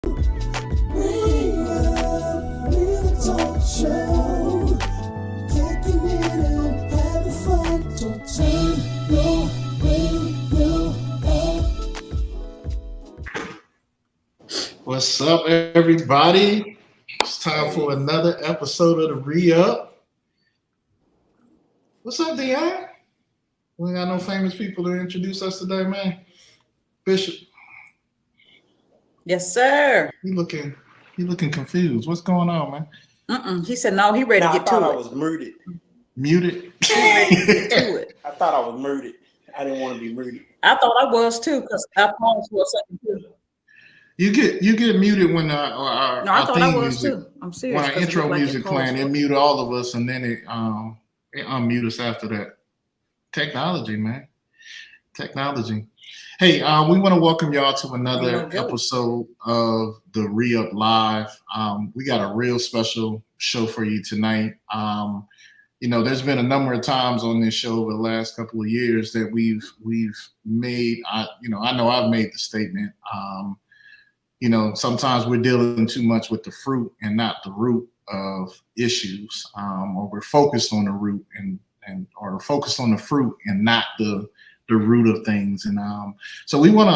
What's up, everybody? It's time for another episode of the Re-Up. What's up, Dion? We got no famous people to introduce us today, man. Bishop, Yes, sir. you looking confused. What's going on, man? He said no. He ready to I get thought to I it. was muted. Muted? He ready to get to it. I thought I was muted. I didn't want to be muted. I thought I was too because I paused for a second too. You get muted when our No, I thought I theme was music, too. I'm serious. when our 'cause it intro looked like music it paused playing, for it it. mute all of us, and then it unmute us after that. Technology, man. Technology. Hey, we want to welcome y'all to another episode of the Re-Up Live. We got a real special show for you tonight. There's been a number of times on this show over the last couple of years that we've made. I know I've made the statement. Sometimes we're dealing too much with the fruit and not the root of issues, or we're focused on the root or focused on the fruit and not the root of things. And so we want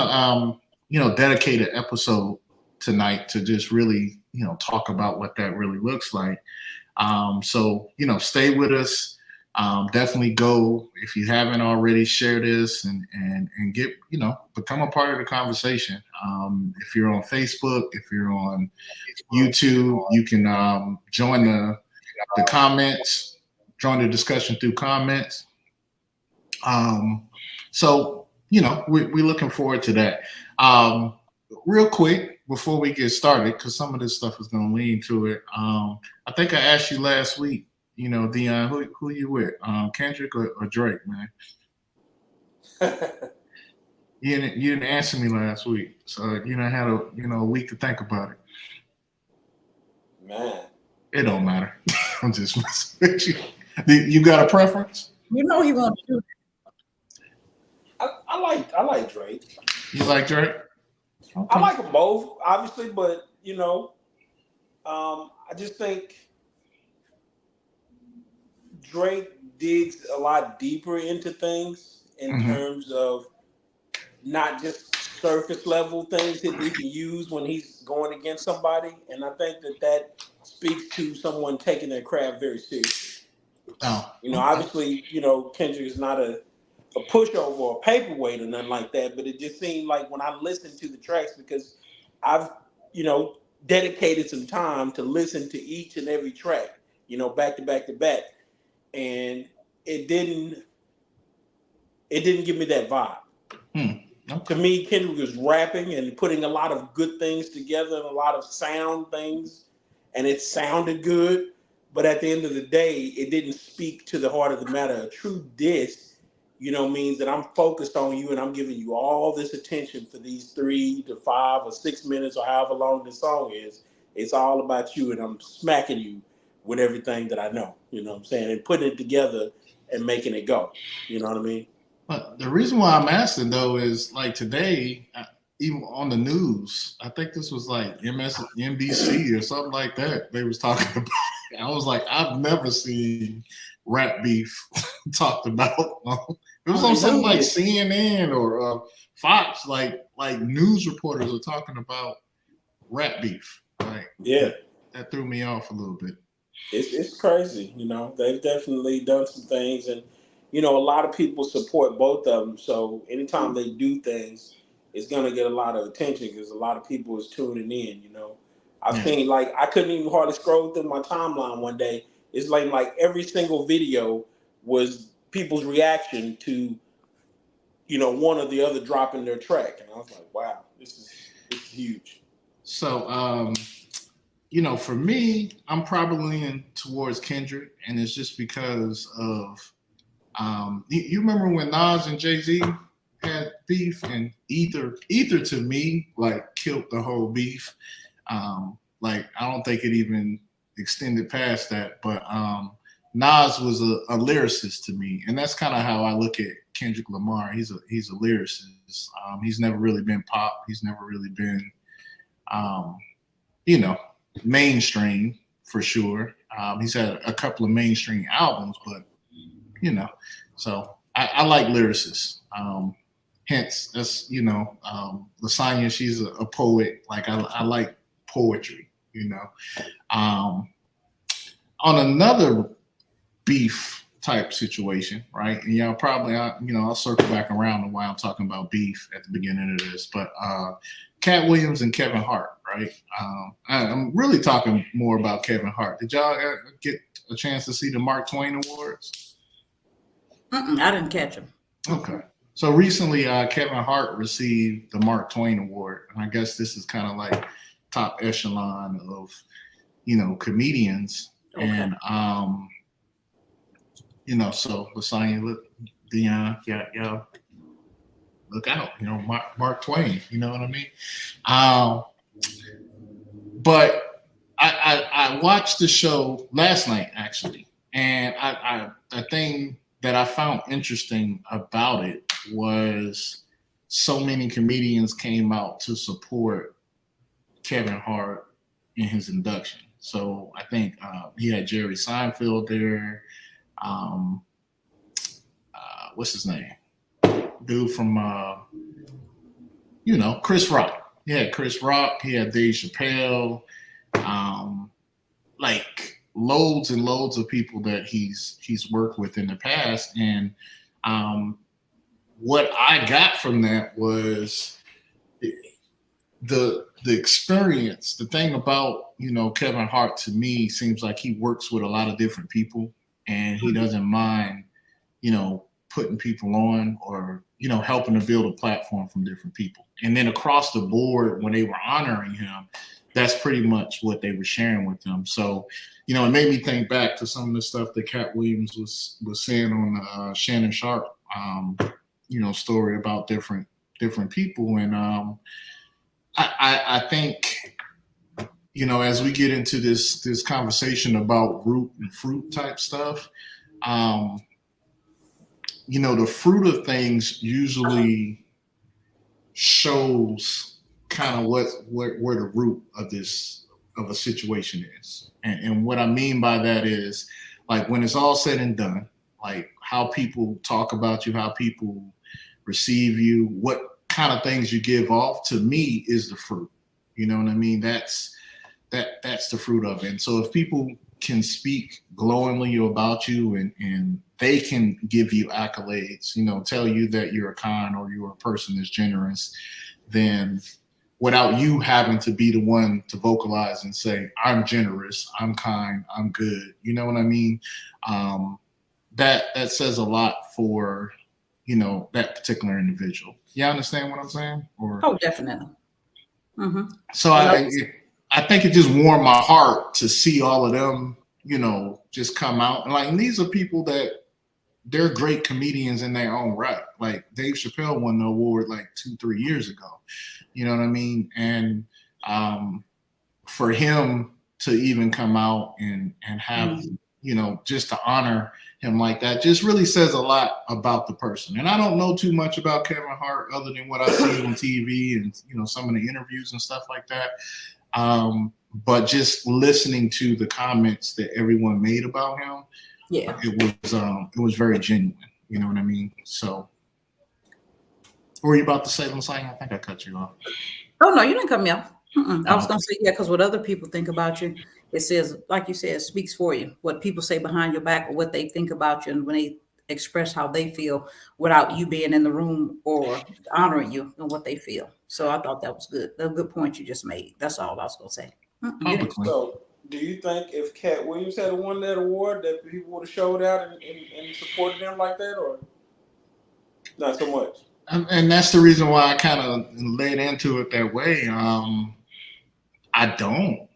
to dedicate an episode tonight to just really talk about what that really looks like. So stay with us. Definitely go, if you haven't already, share this and get become a part of the conversation. If you're on Facebook, if you're on YouTube, you can join the comments, join the discussion through comments. So we're looking forward to that. Real quick before we get started, because some of this stuff is going to lean to it. I think I asked you last week, Dion, who you with, Kendrick or Drake, man? You didn't answer me last week, so had a week to think about it. Man, it don't matter. I'm just messing with you. You got a preference? He wants to do I like Drake. You like Drake? Okay. I like them both, obviously, but I just think Drake digs a lot deeper into things in terms of not just surface level things that he can use when he's going against somebody, and I think that speaks to someone taking their craft very seriously. Obviously, Kendrick is not a pushover or a paperweight or nothing like that, but it just seemed like when I listened to the tracks, because I've dedicated some time to listen to each and every track, back to back to back, and it didn't give me that vibe. Okay. To me, Kendrick was rapping and putting a lot of good things together and a lot of sound things, and it sounded good, but at the end of the day, it didn't speak to the heart of the matter. A true diss means that I'm focused on you and I'm giving you all this attention for these 3 to 5 or 6 minutes or however long the song is. It's all about you and I'm smacking you with everything that I know, what I'm saying, and putting it together and making it go. You know what I mean? But the reason why I'm asking though is like today, even on the news, I think this was like MSNBC or something like that. They was talking about it. I was like, I've never seen rap beef talked about. It was on something like CNN or Fox. Like news reporters are talking about rap beef. Like, yeah, that threw me off a little bit. It's crazy. They've definitely done some things, and a lot of people support both of them. So anytime they do things, it's gonna get a lot of attention because a lot of people is tuning in. I've seen, like, I couldn't even hardly scroll through my timeline one day. It's like every single video was people's reaction to one or the other dropping their track, and I was like, wow, this is huge. So for me, I'm probably leaning towards Kendrick, and it's just because of you remember when Nas and Jay-Z had beef, and Ether to me like killed the whole beef. Like I don't think it even extended past that, but Nas was a lyricist to me, and that's kind of how I look at Kendrick Lamar. He's a lyricist. He's never really been pop. He's never really been um, you know, mainstream for sure. He's had a couple of mainstream albums, but you know, so I like lyricists. Hence, that's Lasagna. She's a poet. Like I like poetry. On another beef type situation, right? And y'all probably, I'll circle back around to why I'm talking about beef at the beginning of this, but Cat Williams and Kevin Hart, right? I'm really talking more about Kevin Hart. Did y'all get a chance to see the Mark Twain Awards? I didn't catch him. Okay. So recently, Kevin Hart received the Mark Twain Award, and I guess this is kind of like top echelon of, comedians. Okay. And so Lasagna, look, Dion, yeah, look out, Mark Twain, you know what I mean? But I watched the show last night actually, and the thing that I found interesting about it was so many comedians came out to support Kevin Hart in his induction. So I think he had Jerry Seinfeld there. What's his name? Dude from Chris Rock. He had Chris Rock. He had Dave Chappelle. Like loads and loads of people that he's worked with in the past. And what I got from that was the experience. The thing about Kevin Hart to me seems like he works with a lot of different people, and he doesn't mind putting people on or helping to build a platform from different people. And then across the board, when they were honoring him, that's pretty much what they were sharing with them. So it made me think back to some of the stuff that Cat Williams was saying on the Shannon Sharp story about different people. And I think as we get into this conversation about root and fruit type stuff, the fruit of things usually shows kind of where the root of a situation is. And what I mean by that is, like, when it's all said and done, like how people talk about you, how people receive you, what kind of things you give off, to me is the fruit. You know what I mean? That's the fruit of it. And so if people can speak glowingly about you and they can give you accolades, tell you that you're a kind or you're a person that's generous, then without you having to be the one to vocalize and say, I'm generous, I'm kind, I'm good. You know what I mean? That says a lot for, that particular individual. You understand what I'm saying? Oh, definitely. Mm-hmm. So I think it just warmed my heart to see all of them, just come out. And like, these are people that they're great comedians in their own right. Like Dave Chappelle won the award like 2-3 years ago. You know what I mean? And for him to even come out and have, just to honor him like that just really says a lot about the person. And I don't know too much about Kevin Hart other than what I see on TV and, some of the interviews and stuff like that. But just listening to the comments that everyone made about him, yeah, it was very genuine. You know what I mean? So, what were you about to say, Lasagna? I think I cut you off. Oh no, you didn't cut me off. I was going to say, yeah, because what other people think about you, it says, like you said, it speaks for you. What people say behind your back or what they think about you, and when they express how they feel without you being in the room or honoring you and what they feel. So I thought that was good. A good point you just made. That's all I was going to say. So, do you think if Cat Williams had won that award, that people would have showed out and supported him like that, or not so much? And that's the reason why I kind of led into it that way. I don't.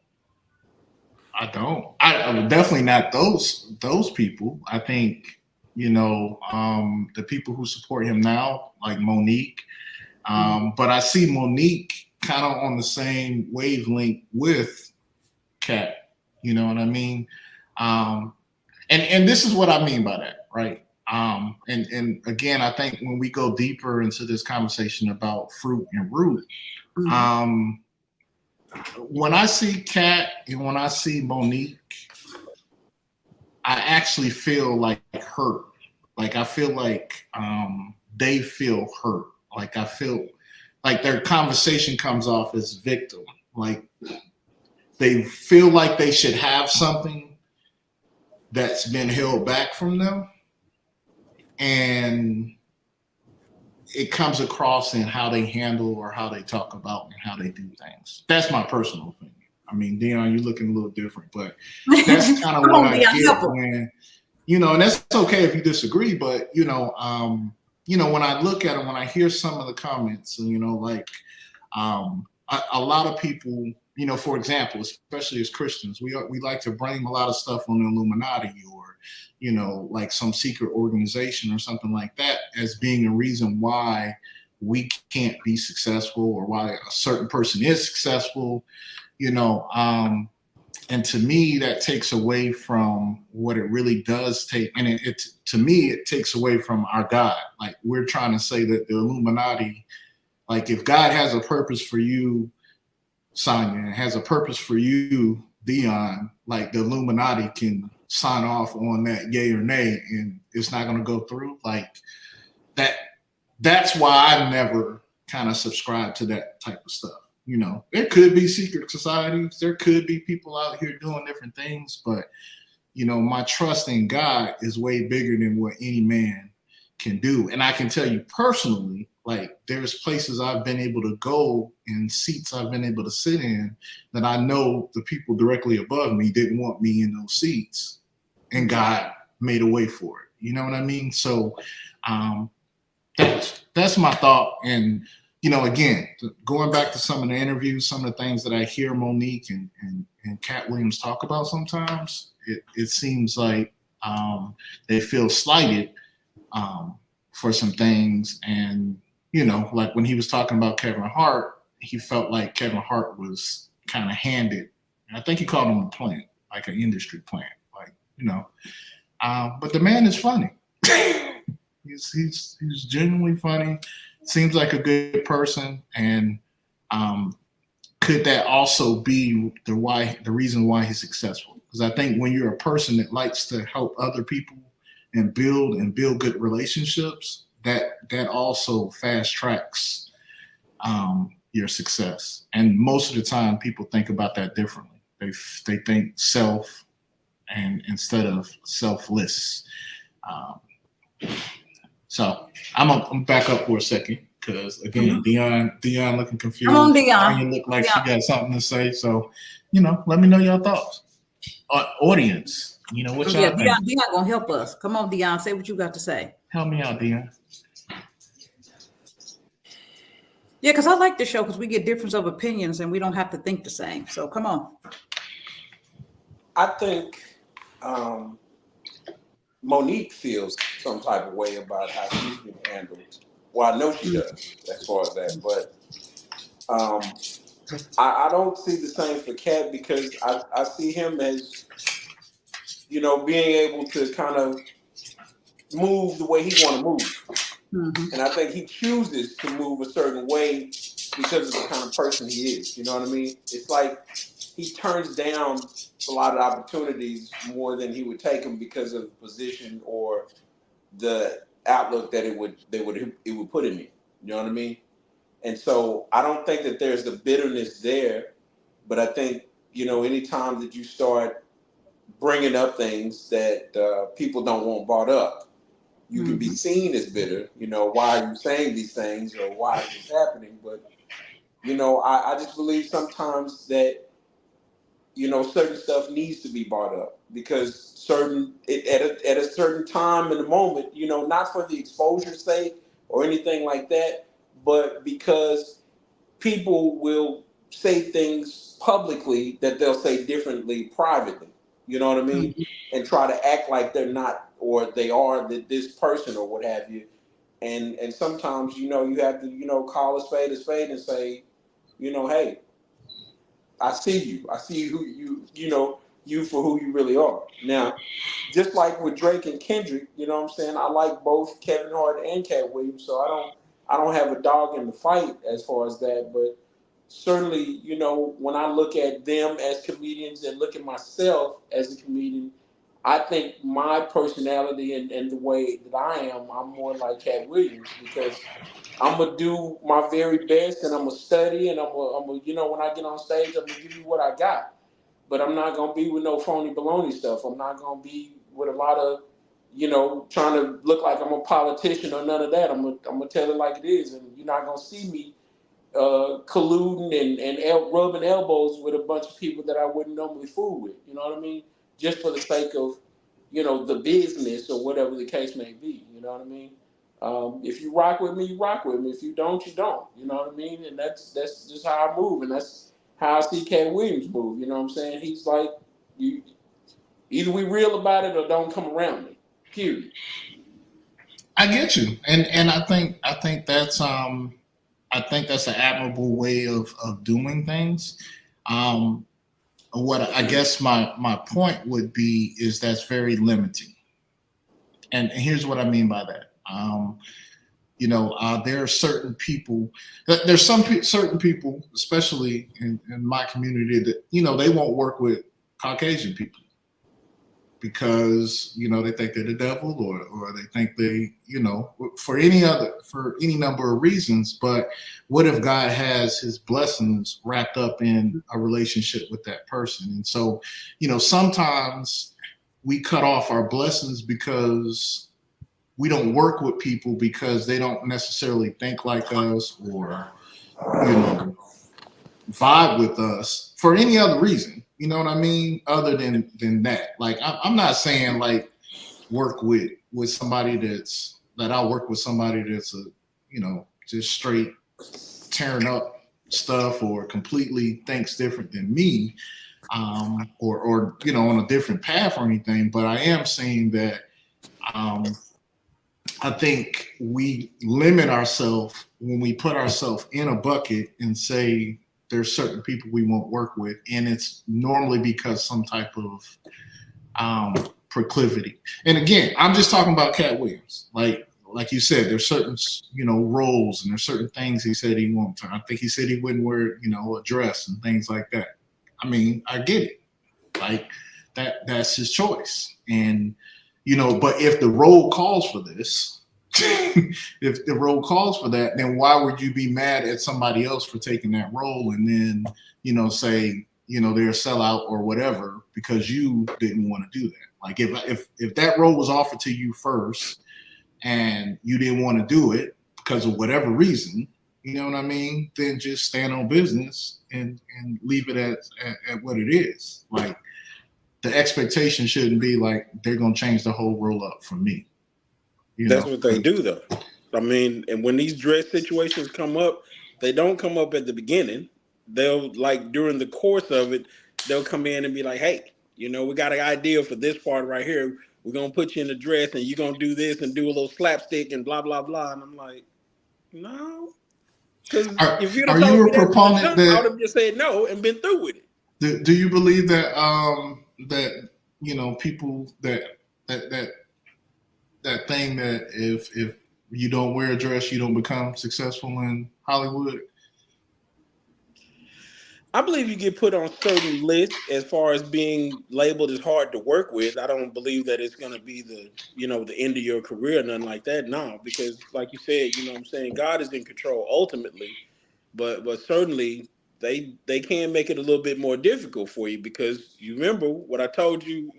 I definitely not those people. I think, the people who support him now, like Monique. But I see Monique kind of on the same wavelength with Cat. You know what I mean? And this is what I mean by that, right? And again, I think when we go deeper into this conversation about fruit and root, when I see Kat and when I see Monique, I actually feel like hurt. Like I feel like they feel hurt. Like I feel like their conversation comes off as victim. Like they feel like they should have something that's been held back from them. And it comes across in how they handle or how they talk about and how they do things. That's my personal opinion. I mean, Dion, you're looking a little different, but that's kind of what I get when, and that's okay if you disagree, but when I look at them, when I hear some of the comments, a lot of people, for example, especially as Christians, we like to blame a lot of stuff on the Illuminati or, like some secret organization or something like that as being a reason why we can't be successful or why a certain person is successful, and to me, that takes away from what it really does take. And to me, it takes away from our God. Like we're trying to say that the Illuminati, like if God has a purpose for you, Sonia, has a purpose for you, Dion, like the Illuminati can sign off on that yay or nay and it's not going to go through. Like that's why I never kind of subscribe to that type of stuff. There could be secret societies. There could be people out here doing different things, but my trust in God is way bigger than what any man can do. And I can tell you personally, like there's places I've been able to go and seats I've been able to sit in that I know the people directly above me didn't want me in those seats, and God made a way for it. You know what I mean? So that's my thought. And again, going back to some of the interviews, some of the things that I hear Monique and Cat Williams talk about sometimes, it seems like they feel slighted for some things. And, like when he was talking about Kevin Hart, he felt like Kevin Hart was kind of handed. I think he called him a plant, like an industry plant, like, but the man is funny. He's genuinely funny. Seems like a good person, and could that also be the reason why he's successful? Because I think when you're a person that likes to help other people and build good relationships, that also fast tracks your success. And most of the time, people think about that differently. They think self and instead of selfless. So I'm gonna back up for a second because again, Dion looking confused. Come on, Dion. You look like she got something to say. So, let me know your thoughts. Audience, what y'all think? Dion gonna help us. Come on, Dion, say what you got to say. Help me out, Dion. Yeah, because I like the show because we get difference of opinions and we don't have to think the same. So come on. I think Monique feels some type of way about how she's been handled. Well, I know she does as far as that, but I don't see the same for Kat because I see him as, being able to kind of move the way he want to move. Mm-hmm. And I think he chooses to move a certain way because of the kind of person he is. You know what I mean? It's like he turns down a lot of opportunities more than he would take them because of the position or the outlook that it would put him in. You know what I mean? And so I don't think that there's the bitterness there, but I think, anytime that you start bringing up things that people don't want brought up, you can be seen as bitter. Why are you saying these things or why is this happening? But, I just believe sometimes that, certain stuff needs to be brought up because at a certain time in the moment, not for the exposure's sake or anything like that, but because people will say things publicly that they'll say differently privately. You know what I mean? Mm-hmm. And try to act like they're not or they are this person or what have you. And sometimes, you have to, call a spade and say, hey, I see you. I see who you for who you really are. Now, just like with Drake and Kendrick, you know what I'm saying? I like both Kevin Hart and Cat Williams, so I don't have a dog in the fight as far as that. But, certainly, you know, when I look at them as comedians and look at myself as a comedian, I think my personality and the way that I am, I'm more like Cat Williams because I'm gonna do my very best and I'm gonna study and I'm gonna, you know, when I get on stage, I'm gonna give you what I got. But I'm not gonna be with no phony baloney stuff. I'm not gonna be with a lot of, you know, trying to look like I'm a politician or none of that. I'm gonna tell it like it is, and you're not gonna see me colluding and rubbing elbows with a bunch of people that I wouldn't normally fool with. You know what I mean? Just for the sake of, you know, the business or whatever the case may be. You know what I mean? If you rock with me, you rock with me. If you don't, you don't. You know what I mean? And that's just how I move, and that's how I see Cat Williams move. You know what I'm saying? He's like, you either we real about it or don't come around me. Period. I get you, and I think that's an admirable way of doing things. Um, what I guess my point would be is that's very limiting, and here's what I mean by that. There are certain people. There's certain people, especially in my community, that they won't work with Caucasian people because they think they're the devil, or they think they for any number of reasons. But what if God has his blessings wrapped up in a relationship with that person? And so sometimes we cut off our blessings because we don't work with people because they don't necessarily think like us, or vibe with us for any other reason. You know what I mean? Other than that, like I'm not saying like work with somebody that I work with somebody that's just straight tearing up stuff or completely thinks different than me, or on a different path or anything. But I am saying that I think we limit ourselves when we put ourselves in a bucket and say there's certain people we won't work with, and it's normally because some type of proclivity. And again, I'm just talking about Cat Williams. Like you said, there's certain roles and there's certain things he said he won't. I think he said he wouldn't wear a dress and things like that. I mean, I get it. Like that's his choice, and but if the role calls for this, if the role calls for that, then why would you be mad at somebody else for taking that role and then, say, they're a sellout or whatever because you didn't want to do that? Like if that role was offered to you first and you didn't want to do it because of whatever reason, you know what I mean? Then just stand on business and leave it at what it is. Like, the expectation shouldn't be like they're going to change the whole role up for me. That's what they do, though. I mean, and when these dress situations come up, they don't come up at the beginning. They'll, like, during the course of it, they'll come in and be like, hey, we got an idea for this part right here. We're going to put you in the dress and you're going to do this and do a little slapstick and blah, blah, blah. And I'm like, no. Because if you'd have told me that from the jump, I would have just said no and been through with it. Do you believe that people that thing that if you don't wear a dress, you don't become successful in Hollywood? I believe you get put on certain lists as far as being labeled as hard to work with. I don't believe that it's going to be the end of your career, nothing like that. No, because like you said, I'm saying, God is in control ultimately, but certainly they can make it a little bit more difficult for you, because you remember what I told you,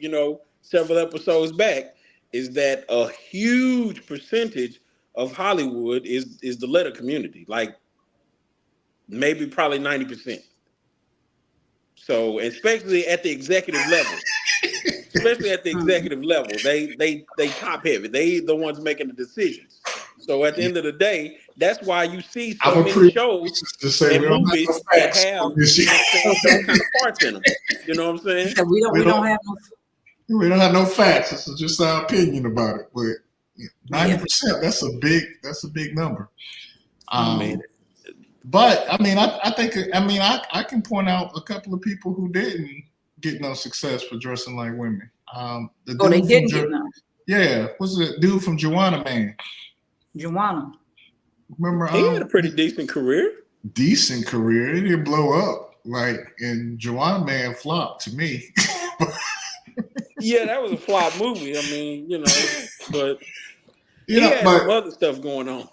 several episodes back, is that a huge percentage of Hollywood is the letter community, like maybe probably 90%. So, especially at the executive level, they top heavy. They the ones making the decisions. So at the end of the day, that's why you see so many shows and movies that have those kind of parts in them. You know what I'm saying? So we don't have no facts. This is just our opinion about it. But 90%, that's a big number. But I mean, I think I can point out a couple of people who didn't get no success for dressing like women. They didn't get none. Yeah, what's the dude from Joanna Man? Joanna. Remember? He had a pretty decent career. decent career. It didn't blow up. Like, and Juwan Man flopped to me. Yeah, that was a flop movie. I mean, but You he know, had some other stuff going on.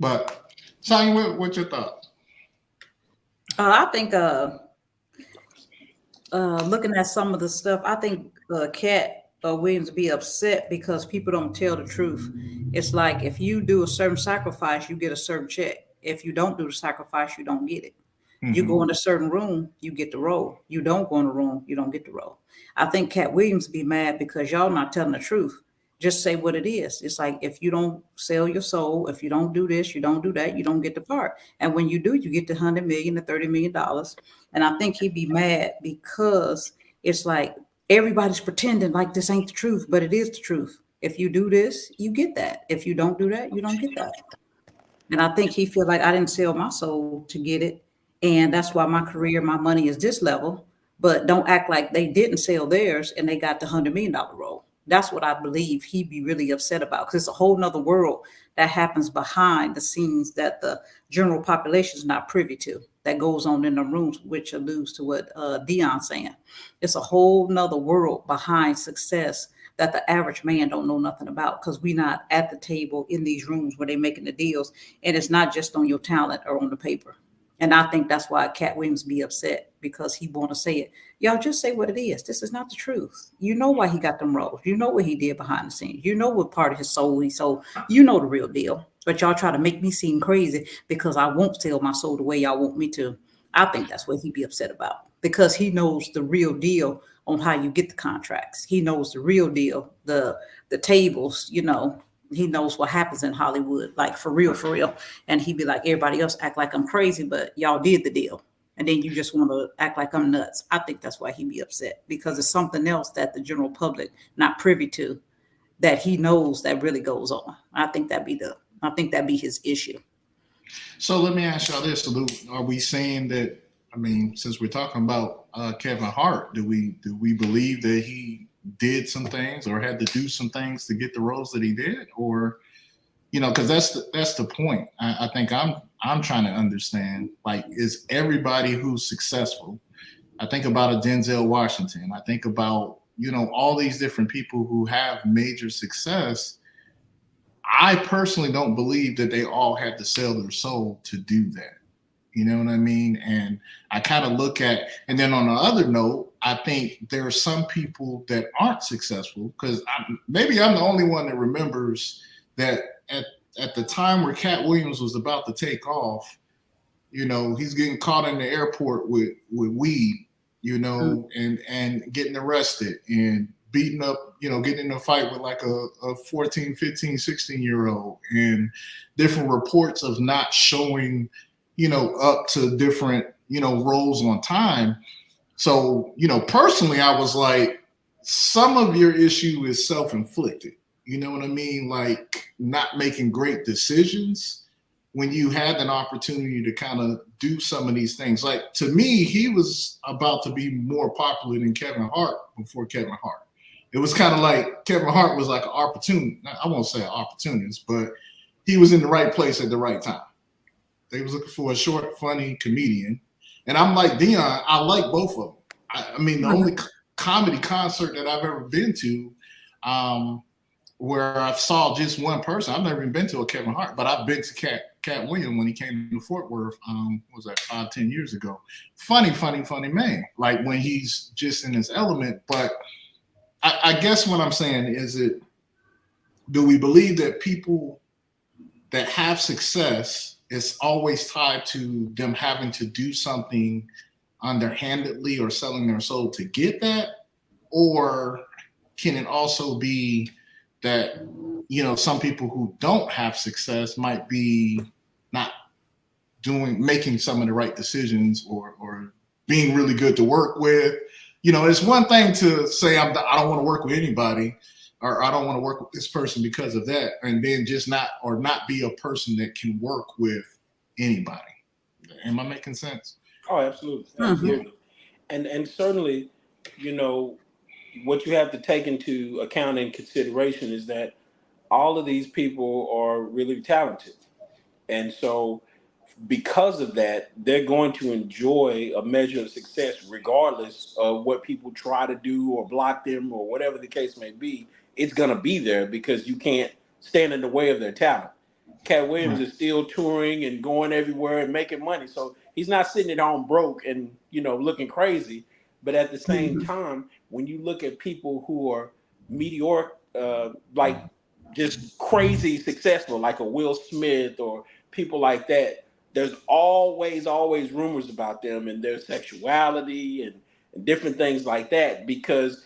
but Sonya, what's your thoughts? I think looking at some of the stuff, I think Cat Williams be upset because people don't tell the truth. It's like if you do a certain sacrifice, you get a certain check. If you don't do the sacrifice, you don't get it. You go in a certain room, you get the role. You don't go in the room, you don't get the role. I think Cat Williams be mad because y'all not telling the truth. Just say what it is. It's like if you don't sell your soul, if you don't do this, you don't do that, you don't get the part. And when you do, you get the 100 million to $30 million. And I think he'd be mad because it's like everybody's pretending like this ain't the truth, but it is the truth. If you do this, you get that. If you don't do that, you don't get that. And I think he feel like I didn't sell my soul to get it. And that's why my career, my money is this level. But don't act like they didn't sell theirs and they got the $100 million role. That's what I believe he'd be really upset about because it's a whole nother world that happens behind the scenes that the general population is not privy to, that goes on in the rooms, which alludes to what Dion's saying. It's a whole nother world behind success that the average man don't know nothing about because we're not at the table in these rooms where they're making the deals. And it's not just on your talent or on the paper. And I think that's why Cat Williams be upset because he want to say it. Y'all just say what it is. This is not the truth. You know why he got them roles. You know what he did behind the scenes. You know what part of his soul he sold. You know the real deal. But y'all try to make me seem crazy because I won't sell my soul the way y'all want me to. I think that's what he'd be upset about because he knows the real deal on how you get the contracts. He knows the real deal, the tables, he knows what happens in Hollywood, like for real. And he'd be like, everybody else act like I'm crazy, but y'all did the deal. And then you just want to act like I'm nuts. I think that's why he'd be upset because it's something else that the general public not privy to that he knows that really goes on. I think that'd be his issue. So let me ask y'all this: are we saying that? I mean, since we're talking about Kevin Hart, do we believe that he did some things or had to do some things to get the roles that he did, or because that's the point. I think I'm trying to understand. Like, is everybody who's successful? I think about a Denzel Washington. I think about all these different people who have major success. I personally don't believe that they all had to sell their soul to do that. You know what I mean? And I kind of look at, and then on the other note, I think there are some people that aren't successful because maybe I'm the only one that remembers that at the time where Cat Williams was about to take off, he's getting caught in the airport with weed, and getting arrested and beating up, getting in a fight with like a 14, 15, 16-year-old and different reports of not showing, up to different, roles on time. So, personally, I was like, some of your issue is self-inflicted. You know what I mean? Like not making great decisions when you had an opportunity to kind of do some of these things. Like to me, he was about to be more popular than Kevin Hart before Kevin Hart. It was kind of like Kevin Hart was like an opportunity. I won't say an opportunist, but he was in the right place at the right time. They was looking for a short, funny comedian. And I'm like, Dion, I like both of them. I mean, the only comedy concert that I've ever been to where I saw just one person, I've never even been to a Kevin Hart, but I've been to Cat Williams when he came to Fort Worth, what was that, 5-10 years ago. Funny man. Like when he's just in his element. But I guess what I'm saying is do we believe that people that have success is always tied to them having to do something underhandedly or selling their soul to get that? Or can it also be that, some people who don't have success might be not making some of the right decisions or being really good to work with? It's one thing to say, I don't want to work with anybody, or I don't want to work with this person because of that, and then just not be a person that can work with anybody. Am I making sense? Oh, absolutely. Absolutely. And certainly, what you have to take into account and consideration is that all of these people are really talented. And so because of that, they're going to enjoy a measure of success regardless of what people try to do or block them or whatever the case may be. It's going to be there because you can't stand in the way of their talent. Cat Williams is still touring and going everywhere and making money. So he's not sitting at home broke and, looking crazy. But at the same Mhm. time, when you look at people who are meteoric, like just crazy successful, like a Will Smith or people like that, there's always rumors about them and their sexuality and different things like that because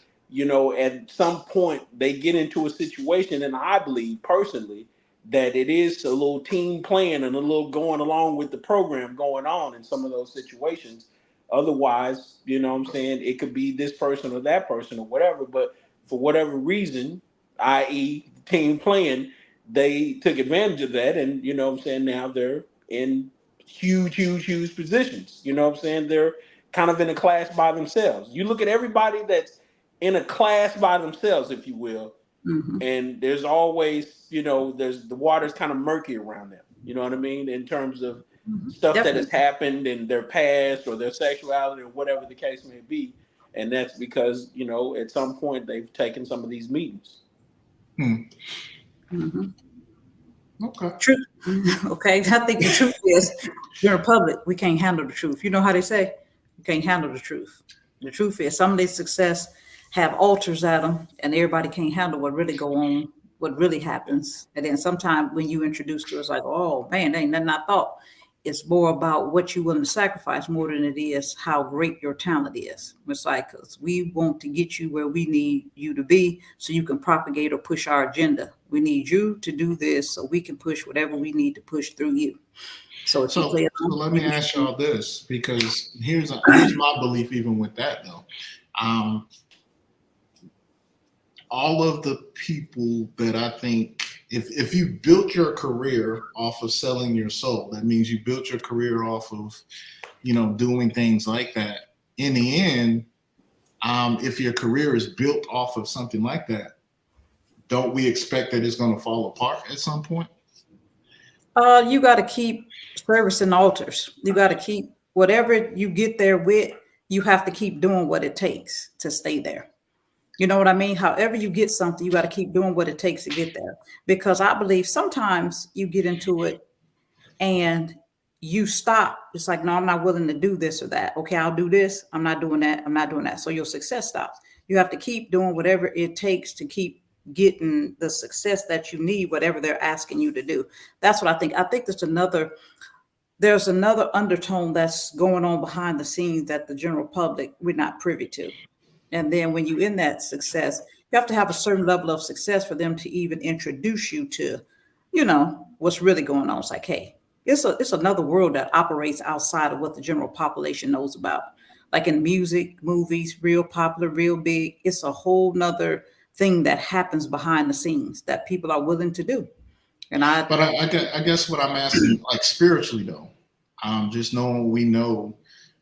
at some point they get into a situation, and I believe personally that it is a little team playing and a little going along with the program going on in some of those situations. Otherwise, what I'm saying, it could be this person or that person or whatever, but for whatever reason, i.e. team playing, they took advantage of that, and what I'm saying, now they're in huge positions. What I'm saying? They're kind of in a class by themselves. You look at everybody that's in a class by themselves, if you will, Mhm. and there's always, there's the water's kind of murky around them. You know what I mean? In terms of Mhm. stuff that has Definitely. happened in their past or their sexuality or whatever the case may be. And that's because, at some point they've taken some of these meetings. Hmm. Mhm. Okay. Truth. Okay. I think the truth is, you're a public. We can't handle the truth. You know how they say, you can't handle the truth. The truth is, some of their success have altars at them, and everybody can't handle what really go on, what really happens. And then sometimes when you introduce to us, like, oh man, ain't nothing I thought. It's more about what you're willing to sacrifice more than it is how great your talent is. It's like, 'cause we want to get you where we need you to be so you can propagate or push our agenda. We need you to do this so we can push whatever we need to push through you. So if you So, play so along, let me you ask can. y'all this, because here's my belief even with that though. Um, all of the people that I think, if you built your career off of selling your soul, that means you built your career off of doing things like that. In the end, if your career is built off of something like that, don't we expect that it's going to fall apart at some point? You got to keep servicing altars. You got to keep whatever you get there with. You have to keep doing what it takes to stay there. You know what I mean? However you get something, you got to keep doing what it takes to get there. Because I believe sometimes you get into it and you stop. It's like, no, I'm not willing to do this or that. Okay, I'll do this. I'm not doing that. I'm not doing that. So your success stops. You have to keep doing whatever it takes to keep getting the success that you need, whatever they're asking you to do. That's what I think. I think there's another undertone that's going on behind the scenes that the general public, we're not privy to. And then when you're in that success, you have to have a certain level of success for them to even introduce you to, what's really going on. It's like, hey, it's another world that operates outside of what the general population knows about. Like in music, movies, real popular, real big. It's a whole nother thing that happens behind the scenes that people are willing to do. And But I guess what I'm asking, like spiritually though, just knowing we know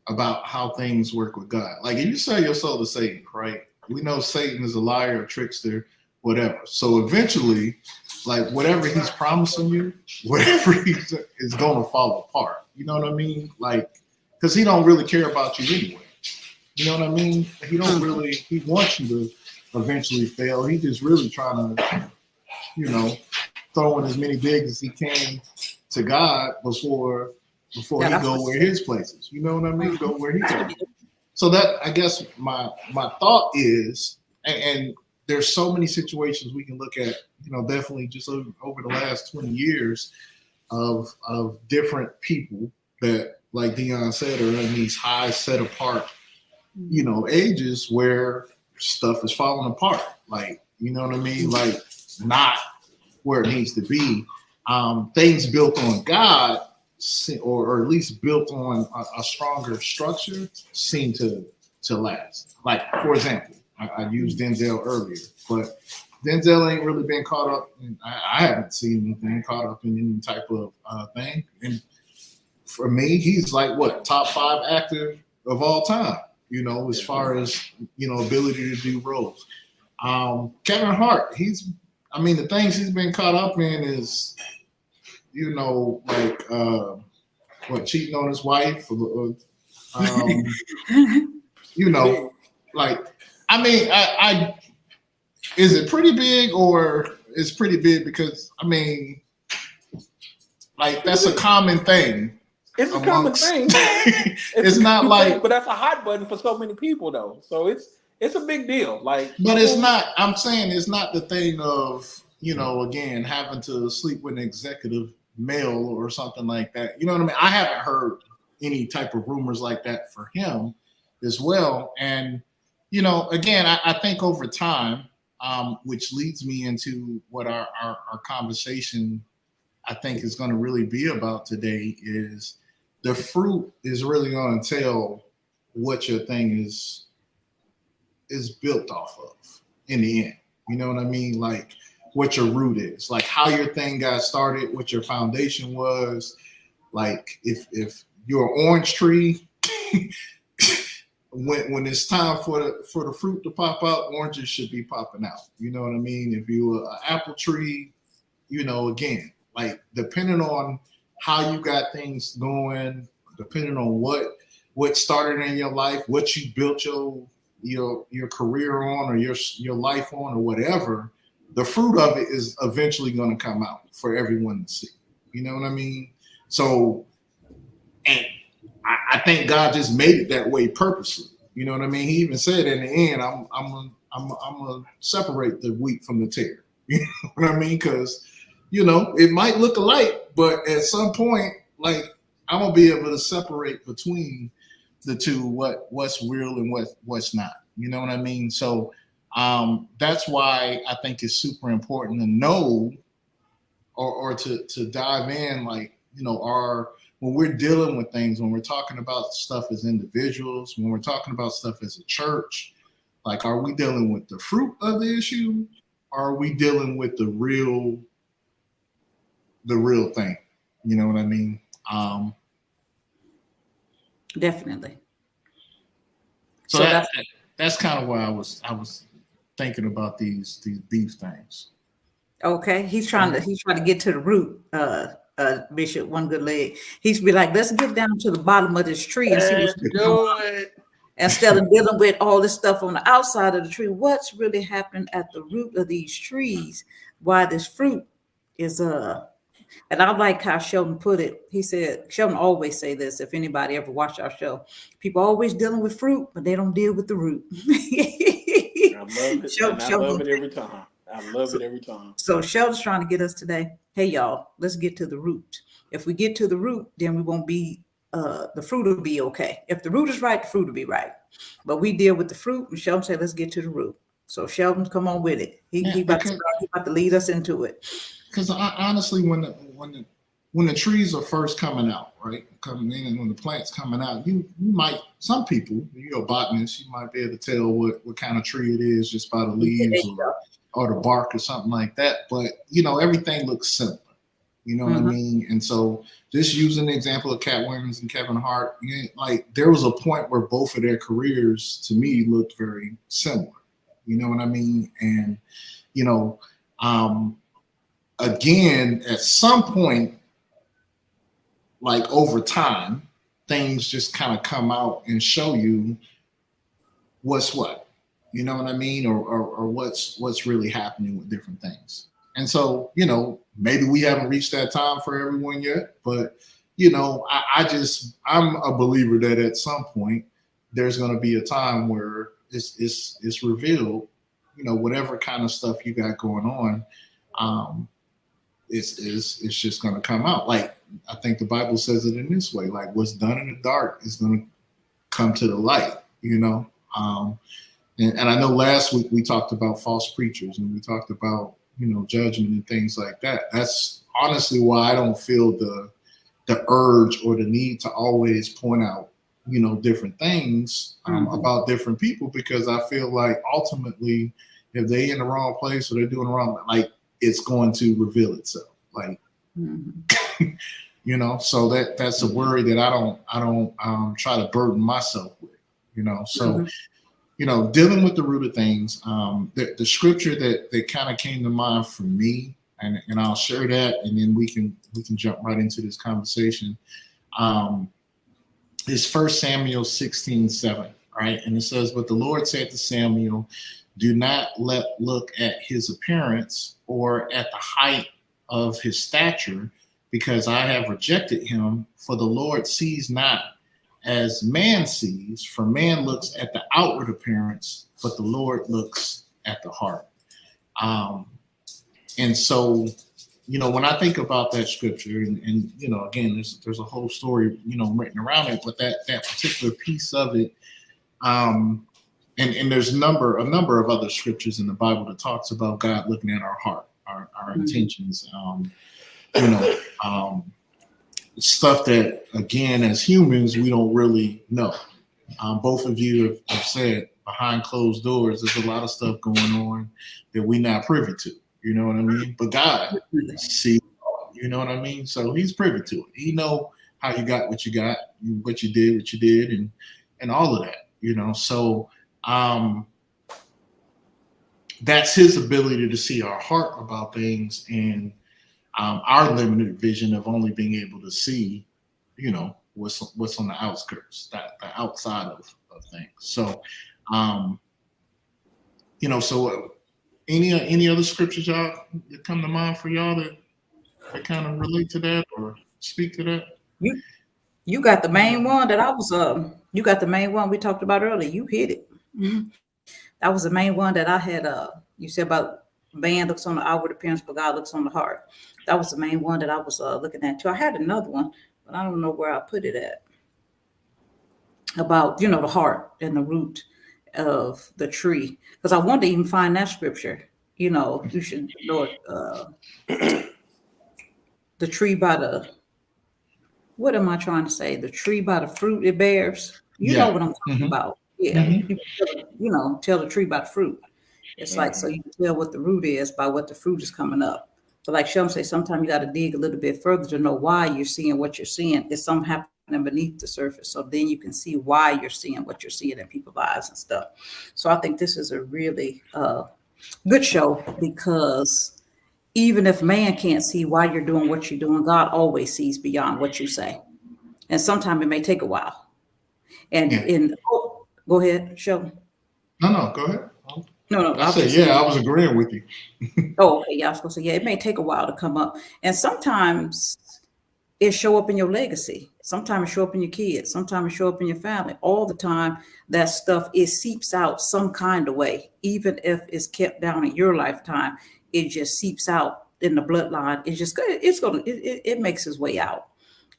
about how things work with God. Like if you sell your soul to Satan, right? We know Satan is a liar, a trickster, whatever. So eventually, like whatever he's promising you, whatever he's is going to fall apart. You know what I mean? Like, because he don't really care about you anyway. You know what I mean? He don't really. He wants you to eventually fail. He just really trying to, you know, throwing as many digs as he can to God before yeah, he that's go where his places. You know what I mean? Go where he what goes. So that I guess my thought is, and there's so many situations we can look at. Definitely just over the last 20 years of different people that, like Dion said, are in these high set apart, ages where stuff is falling apart. Like, you know what I mean? Like not where it needs to be. Things built on God, or at least built on a stronger structure, seem to last. Like, for example, I used Denzel earlier, but Denzel ain't really been caught up. I haven't seen anything caught up in any type of thing. And for me, he's like what, top 5 actor of all time. As far as ability to do roles. Kevin Hart, the things he's been caught up in is, like what, cheating on his wife, you know, like, I mean, I is it pretty big, or it's pretty big because, I mean, like, that's a common thing. It's a common thing. It's not like, but that's a hot button for so many people though. So it's a big deal. Like, but it's not. I'm saying it's not the thing of, you know, again, having to sleep with an executive male or something like that. You know what I mean? I haven't heard any type of rumors like that for him as well. And, you know, again, I think over time, which leads me into what our conversation, I think, is going to really be about today, is the fruit is really going to tell what your thing is built off of in the end. You know what I mean? Like, what your root is, like how your thing got started, what your foundation was. Like, if you're an orange tree, when it's time for the fruit to pop out, oranges should be popping out. You know what I mean? If you're an apple tree, you know, again, like, depending on how you got things going, depending on what started in your life, what you built your career on, or your life on, or whatever, the fruit of it is eventually going to come out for everyone to see. You know what I mean? So, and I think God just made it that way purposely. You know what I mean? He even said in the end, I'm gonna separate the wheat from the tare. You know what I mean? Because, you know, it might look alike, but at some point, like, I'm gonna be able to separate between the two, what's real and what's not. You know what I mean? So that's why I think it's super important to know, or to dive in, like, you know, when we're dealing with things, when we're talking about stuff as individuals, when we're talking about stuff as a church, like, are we dealing with the fruit of the issue, or are we dealing with the real thing? You know what I mean? Definitely. So that's kind of why I was thinking about these beef things. Okay, he's trying to get to the root. Bishop, one good leg. He's be like, let's get down to the bottom of this tree and see what's going on. Instead of dealing with all this stuff on the outside of the tree, what's really happening at the root of these trees? Why this fruit is and I like how Sheldon put it. He said, Sheldon always say this, if anybody ever watched our show, people always dealing with fruit, but they don't deal with the root. I love it. I love it every time. I love it every time. So Sheldon's trying to get us today. Hey, y'all, let's get to the root. If we get to the root, then we won't be, the fruit will be okay. If the root is right, the fruit will be right. But we deal with the fruit, and Sheldon said, let's get to the root. So Sheldon, come on with it. He about to lead us into it. Because honestly, when the trees are first coming out, right, coming in, and when the plant's coming out, you might, some people, you're a botanist, you might be able to tell what kind of tree it is just by the leaves or the bark or something like that. But, you know, everything looks similar. You know what I mean? And so, just using the example of Cat Williams and Kevin Hart, like, there was a point where both of their careers, to me, looked very similar. You know what I mean? And, you know, again, at some point, like, over time, things just kind of come out and show you what's what. You know what I mean? Or what's really happening with different things. And so, you know, maybe we haven't reached that time for everyone yet, but, you know, I'm a believer that at some point there's going to be a time where it's revealed, you know, whatever kind of stuff you got going on, it's just going to come out. Like, I think the Bible says it in this way, like, what's done in the dark is going to come to the light, you know? And I know last week we talked about false preachers, and we talked about, you know, judgment and things like that. That's honestly why I don't feel the urge or the need to always point out, you know, different things about different people, because I feel like ultimately, if they in the wrong place or they're doing the wrong, like, it's going to reveal itself. Like, you know, so that's a worry that I don't try to burden myself with, you know. So, you know, dealing with the root of things, the scripture that kind of came to mind for me, and I'll share that, and then we can jump right into this conversation. is 1 Samuel 16:7, right? And it says, "But the Lord said to Samuel, do not look at his appearance or at the height of his stature, because I have rejected him. For the Lord sees not as man sees, for man looks at the outward appearance, but the Lord looks at the heart." And so, when I think about that scripture, and again, there's a whole story, written around it, but that particular piece of it, and there's a number of other scriptures in the Bible that talks about God looking at our heart, our intentions, stuff that, again, as humans, we don't really know. Both of you have said behind closed doors, there's a lot of stuff going on that we're not privy to. You know what I mean? But God sees, you know what I mean? So he's privy to it. He know how you got what you got, what you did, and all of that, So that's his ability to see our heart about things, and our limited vision of only being able to see, what's on the outskirts, the outside of things. So, so any other scriptures y'all that come to mind for y'all that kind of relate to that or speak to that? You got the main one that I was you got the main one we talked about earlier. You hit it. That was the main one that I had you said about man looks on the outward appearance, but God looks on the heart. That was the main one that I was looking at too. I had another one, but I don't know where I put it at. About, the heart and the root of the tree. Because I wanted to even find that scripture. You should know it. The tree by the, what am I trying to say? The tree by the fruit it bears. You know what I'm talking about. Yeah. Tell the tree by the fruit. It's like, so you can tell what the root is by what the fruit is coming up. But like Sheldon say, sometimes you got to dig a little bit further to know why you're seeing what you're seeing. It's something happening beneath the surface. So then you can see why you're seeing what you're seeing in people's lives and stuff. So I think this is a really good show, because even if man can't see why you're doing what you're doing, God always sees beyond what you say. And sometimes it may take a while. And go ahead, Sheldon. No, go ahead. No. I said, I was agreeing with you. Oh, okay. Yeah, I was gonna say, it may take a while to come up. And sometimes it show up in your legacy. Sometimes it show up in your kids. Sometimes it show up in your family. All the time, that stuff, it seeps out some kind of way. Even if it's kept down in your lifetime, it just seeps out in the bloodline. It makes its way out.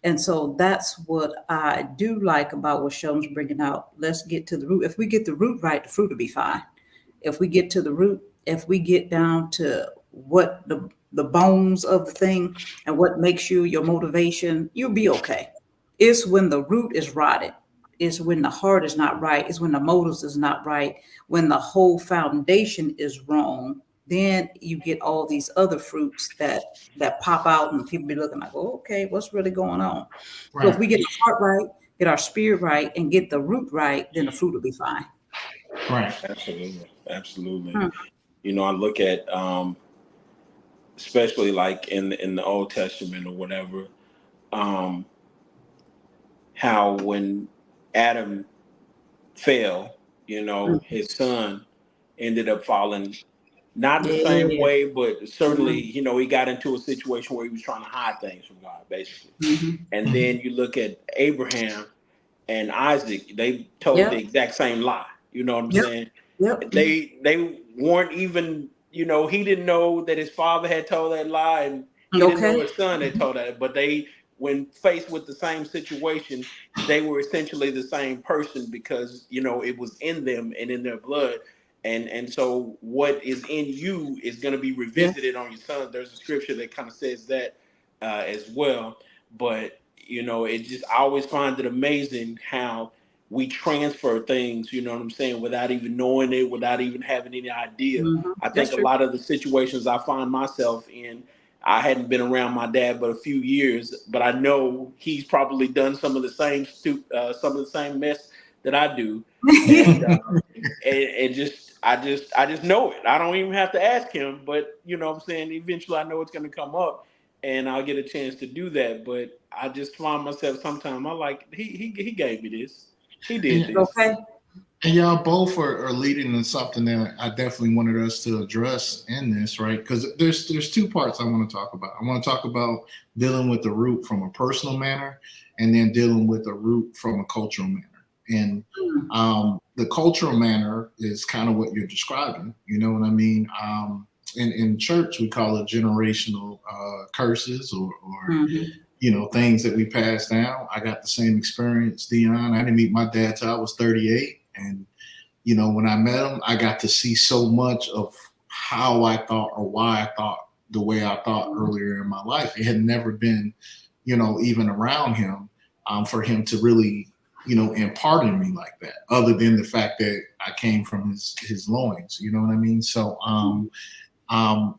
And so that's what I do like about what Sheldon's bringing out. Let's get to the root. If we get the root right, the fruit will be fine. If we get to the root, if we get down to what the bones of the thing and what makes you your motivation, you'll be okay. It's when the root is rotted. It's when the heart is not right. It's when the motives is not right. When the whole foundation is wrong, then you get all these other fruits that pop out, and people be looking like, oh, okay, what's really going on? Right. So if we get our heart right, get our spirit right, and get the root right, then the fruit will be fine. Right. Absolutely. I look at especially like in the Old Testament or whatever, how when Adam fell, his son ended up falling not the same way, but certainly, he got into a situation where he was trying to hide things from God, basically. And then you look at Abraham and Isaac, they told the exact same lie. You know what I'm saying? They weren't even, he didn't know that his father had told that lie, and he didn't know his son had told that. But when faced with the same situation, they were essentially the same person, because, it was in them and in their blood. And so what is in you is going to be revisited on your son. There's a scripture that kind of says that as well. But, I always find it amazing how we transfer things, you know what I'm saying, without even knowing it, without even having any idea. I think a lot of the situations I find myself in, I hadn't been around my dad but a few years, but I know he's probably done some of the same mess that I do. And I just know it. I don't even have to ask him, but what I'm saying, eventually I know it's going to come up. and I'll get a chance to do that. But I just find myself sometimes I like he gave me this. He did And, this. Okay. and y'all both are leading in something that I definitely wanted us to address in this, right? Because there's two parts I want to talk about. I want to talk about dealing with the root from a personal manner, and then dealing with the root from a cultural manner. And the cultural manner is kind of what you're describing. You know what I mean? In church, we call it generational curses or Mhm. things that we pass down. I got the same experience, Dion. I didn't meet my dad till I was 38. And, when I met him, I got to see so much of how I thought or why I thought the way I thought earlier in my life. It had never been, even around him for him to really, impart in me like that, other than the fact that I came from his loins, you know what I mean? So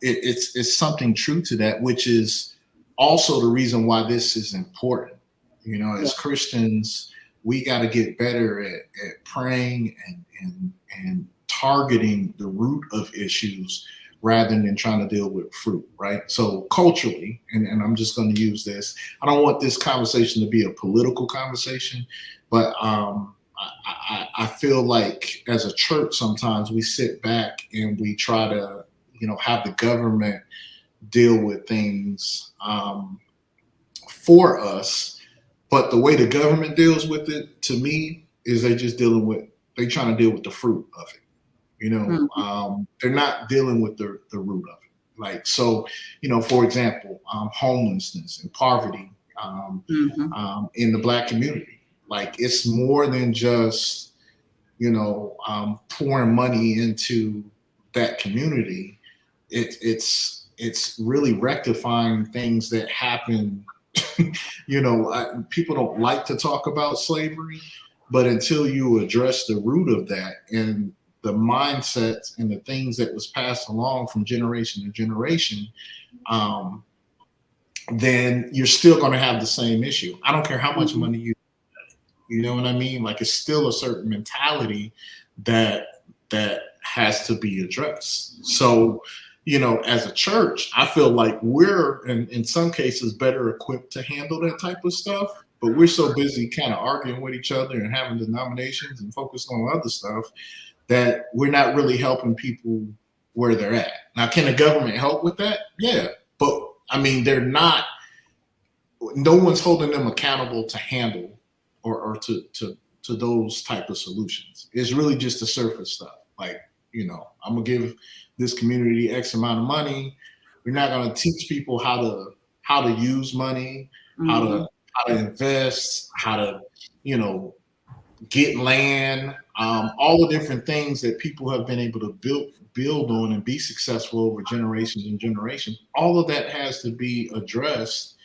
it's something true to that, which is also the reason why this is important. Yeah. As Christians, we got to get better at praying and targeting the root of issues rather than trying to deal with fruit, right? So culturally, and I'm just going to use this. I don't want this conversation to be a political conversation, but I feel like as a church, sometimes we sit back and we try to, have the government deal with things for us. But the way the government deals with it, to me, is they trying to deal with the fruit of it. They're not dealing with the root of it. Like, so, for example, homelessness and poverty in the Black community. Like, it's more than just, pouring money into that community. It's really rectifying things that happen. People don't like to talk about slavery, but until you address the root of that and the mindsets and the things that was passed along from generation to generation, then you're still going to have the same issue. I don't care how much money you know what I mean? Like, it's still a certain mentality that has to be addressed. So, as a church, I feel like we're in some cases better equipped to handle that type of stuff, but we're so busy kind of arguing with each other and having denominations and focused on other stuff that we're not really helping people where they're at. Now, can the government help with that? Yeah. But I mean, no one's holding them accountable to handle or to those type of solutions. It's really just the surface stuff. Like, I'm gonna give this community X amount of money. We're not gonna teach people how to use money, how to invest, how to, get land, all the different things that people have been able to build on and be successful over generations and generations. All of that has to be addressed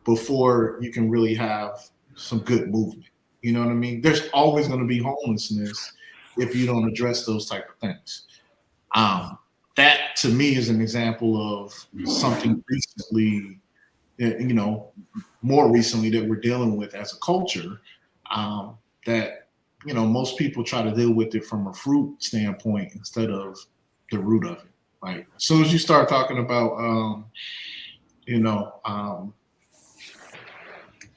before you can really have some good movement. You know what I mean? There's always going to be homelessness if you don't address those type of things. That to me is an example of something recently, more recently that we're dealing with as a culture, that most people try to deal with it from a fruit standpoint instead of the root of it. Like, as soon as you start talking about,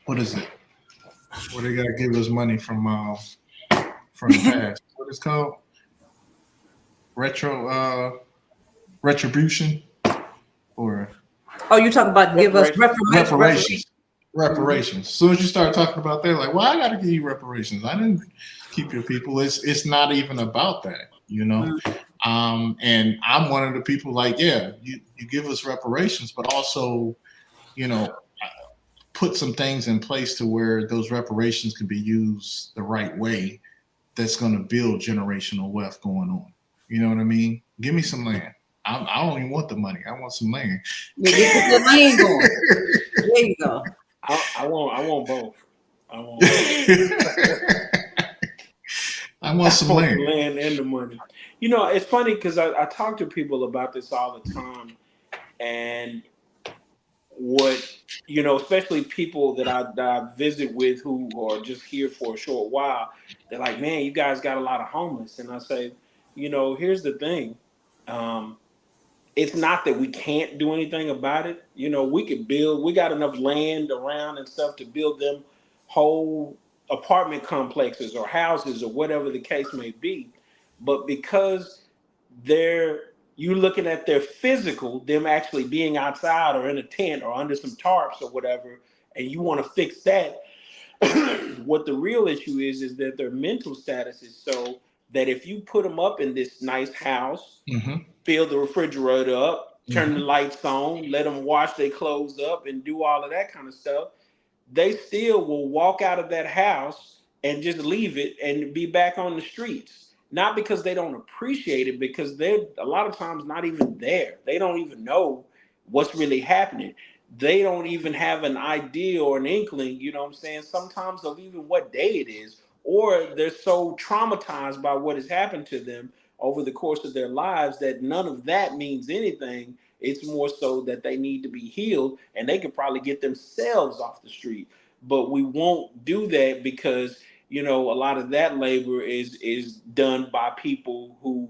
what is it? What they gotta give us money from the past? What is it called? Retribution, or You talking about give us reparations. reparations. As soon as you start talking about that, like, well, I got to give you reparations. I didn't keep your people. It's not even about that, And I'm one of the people like, yeah, you give us reparations, but also, put some things in place to where those reparations can be used the right way. That's going to build generational wealth going on. You know what I mean? Give me some land. I don't even want the money. I want some land. Yeah, get the land going. There you go. I want both. I want some land. The land and the money. It's funny because I talk to people about this all the time, and especially people that I visit with who are just here for a short while, they're like, man, you guys got a lot of homeless. And I say, here's the thing. it's not that we can't do anything about it. You know, we could build, we got enough land around and stuff to build them whole apartment complexes or houses or whatever the case may be. But because they're, you looking at their physical, them actually being outside or in a tent or under some tarps or whatever, and you want to fix that, what the real issue is that their mental status is so that if you put them up in this nice house, fill the refrigerator up, turn the lights on, let them wash their clothes up and do all of that kind of stuff, they still will walk out of that house and just leave it and be back on the streets. Not because they don't appreciate it, because they're a lot of times not even there. They don't even know what's really happening. They don't even have an idea or an inkling, you know what I'm saying, sometimes of even what day it is, or they're so traumatized by what has happened to them over the course of their lives that none of that means anything. It's more so that they need to be healed, and they could probably get themselves off the street. But we won't do that because, you know, a lot of that labor is done by people who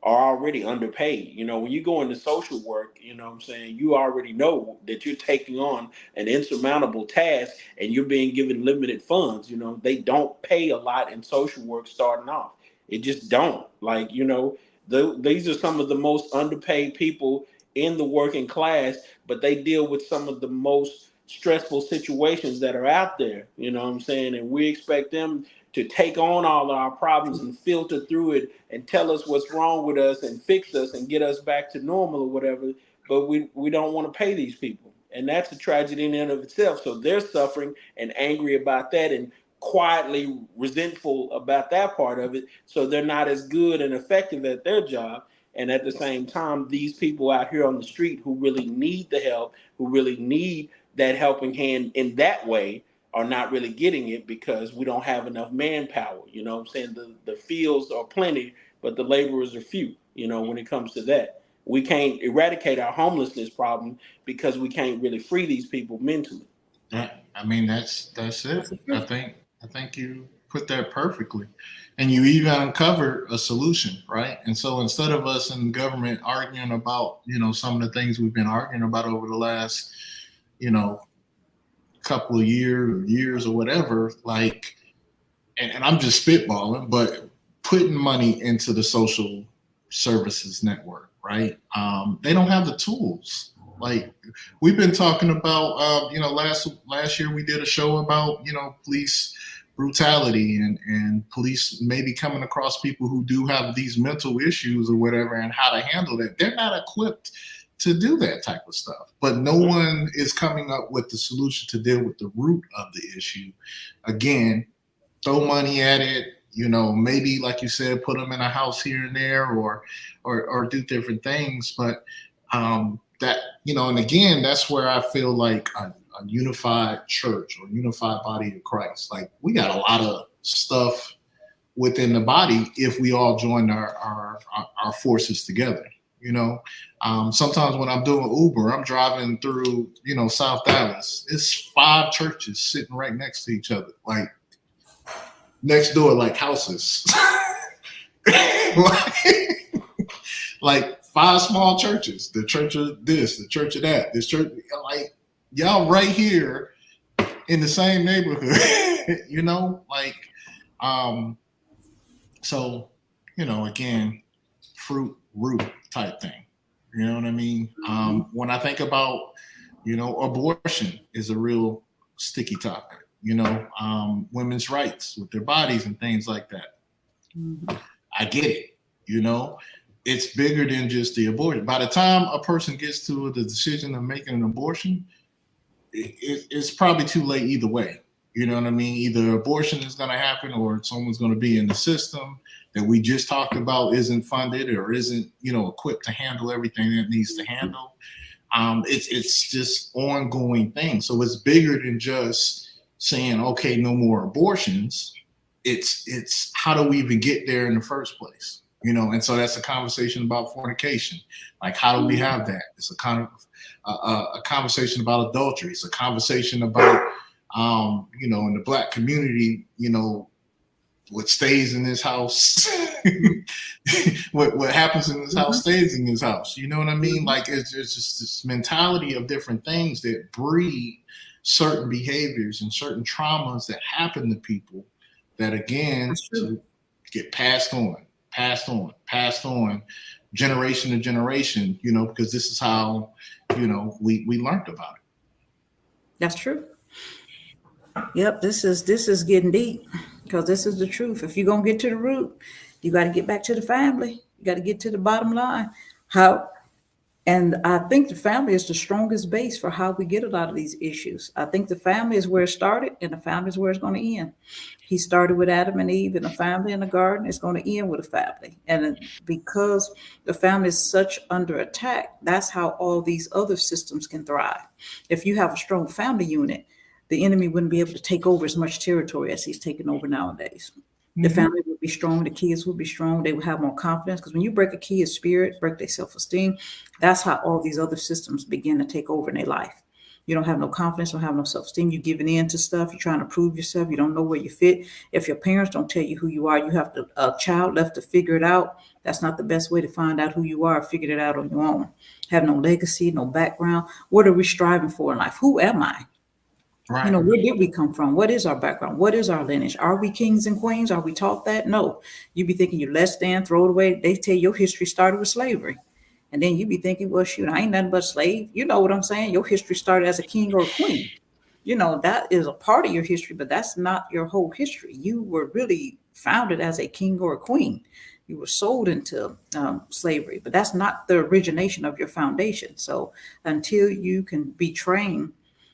are already underpaid. You know, when you go into social work, you know what I'm saying, you already know that you're taking on an insurmountable task and you're being given limited funds. You know, they don't pay a lot in social work starting off. It just don't. Like, you know, these are some of the most underpaid people in the working class, but they deal with some of the most stressful situations that are out there. You know what I'm saying? And we expect them to take on all of our problems and filter through it and tell us what's wrong with us and fix us and get us back to normal or whatever. But we don't want to pay these people. And that's a tragedy in and of itself. So they're suffering and angry about that and quietly resentful about that part of it. So they're not as good and effective at their job. And at the same time, these people out here on the street who really need the help, who really need that helping hand in that way, are not really getting it because we don't have enough manpower. You know what I'm saying? The fields are plenty, but the laborers are few, you know, when it comes to that. We can't eradicate our homelessness problem because we can't really free these people mentally. I mean, that's it. I think you put that perfectly, and you even uncovered a solution, right? And so instead of us in government arguing about, you know, some of the things we've been arguing about over the last, you know, couple of years or whatever, like, and I'm just spitballing, but putting money into the social services network, right? They don't have the tools. Like we've been talking about, you know, last year we did a show about, you know, police brutality and police maybe coming across people who do have these mental issues or whatever and how to handle that. They're not equipped to do that type of stuff. But no one is coming up with the solution to deal with the root of the issue. Again, throw money at it, you know, maybe like you said, put them in a house here and there or do different things. But that, you know, and again, that's where I feel like a unified church or unified body of Christ. Like we got a lot of stuff within the body if we all join our forces together. You know, sometimes when I'm doing Uber, I'm driving through, you know, South Dallas. It's 5 churches sitting right next to each other, like next door, like houses. like 5 small churches. The church of this, the church of that, this church, like y'all right here in the same neighborhood. You know, like so, you know, again, fruit root type thing. You know what I mean? When I think about, you know, abortion is a real sticky topic. You know, women's rights with their bodies and things like that. I get it. You know, it's bigger than just the abortion. By the time a person gets to the decision of making an abortion, it's probably too late either way. You know what I mean? Either abortion is going to happen or someone's going to be in the system that we just talked about isn't funded or isn't, you know, equipped to handle everything that it needs to handle. It's just ongoing thing. So it's bigger than just saying, okay, no more abortions. It's how do we even get there in the first place? You know, and so that's a conversation about fornication. Like, how do we have that? It's a kind of a conversation about adultery. It's a conversation about, you know, in the Black community, you know, what stays in this house what happens in this house Mhm. stays in this house. You know what I mean? Mhm. Like it's just this mentality of different things that breed certain behaviors and certain traumas that happen to people that again That's true. to get passed on, generation to generation. You know, because this is how we learned about it. That's true. Yep, this is getting deep because this is the truth. If you're gonna get to the root, you got to get back to the family. You got to get to the bottom line. How And I think the family is the strongest base for how we get a lot of these issues. I think the family is where it started, and the family is where it's going to end. He started with Adam and Eve and a family in the garden. It's going to end with a family. And because the family is such under attack, that's how all these other systems can thrive. If you have a strong family unit, the enemy wouldn't be able to take over as much territory as he's taking over nowadays. The Mm-hmm. family would be strong, the kids would be strong, they would have more confidence. Because when you break a kid's spirit, break their self-esteem, that's how all these other systems begin to take over in their life. You don't have no confidence, don't have no self-esteem, you're giving in to stuff, you're trying to prove yourself, you don't know where you fit. If your parents don't tell you who you are, you have to, a child left to figure it out. That's not the best way to find out who you are, figure it out on your own. Have no legacy, no background. What are we striving for in life? Who am I? Right. Where did we come from? What is our background? What is our lineage? Are we kings and queens? Are we taught that? No. You be thinking you're less than, throw it away. They tell you your history started with slavery. And then you be thinking, well, shoot, I ain't nothing but a slave. You know what I'm saying? Your history started as a king or a queen. That is a part of your history, but that's not your whole history. You were really founded as a king or a queen. You were sold into slavery, but that's not the origination of your foundation. So until you can be trained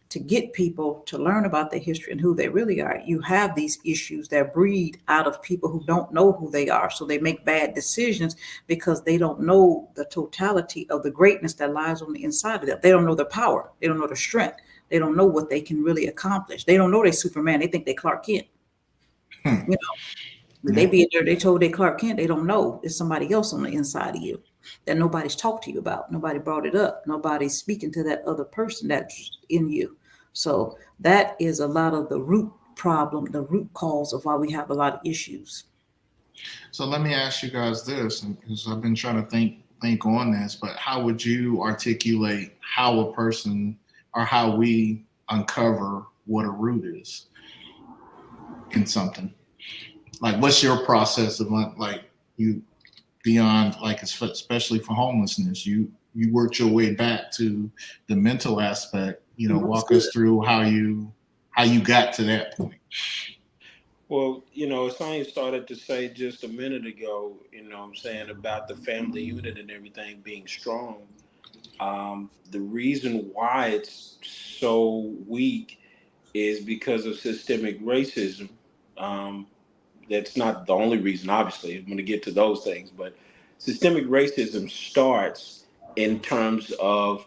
to get people to learn about their history and who they really are, you have these issues that breed out of people who don't know who they are. So they make bad decisions because they don't know the totality of the greatness that lies on the inside of them. They don't know their power. They don't know their strength. They don't know what they can really accomplish. They don't know they're Superman. They think they Clark Kent. Hmm. You know, when they Yeah. be in there, they told they Clark Kent. They don't know it's somebody else on the inside of you that nobody's talked to you about. Nobody brought it up. Nobody's speaking to that other person that's in you. So that is a lot of the root problem, the root cause of why we have a lot of issues. So let me ask you guys this, because I've been trying to think on this, but how would you articulate how a person or how we uncover what a root is in something? Like, what's your process of like you beyond like especially for homelessness? You worked your way back to the mental aspect. That's Walk good. us through how you got to that point. Well, as I started to say just a minute ago, what I'm saying about the family unit and everything being strong. The reason why it's so weak is because of systemic racism. Um, that's not the only reason, obviously. I'm going to get to those things, but systemic racism starts in terms of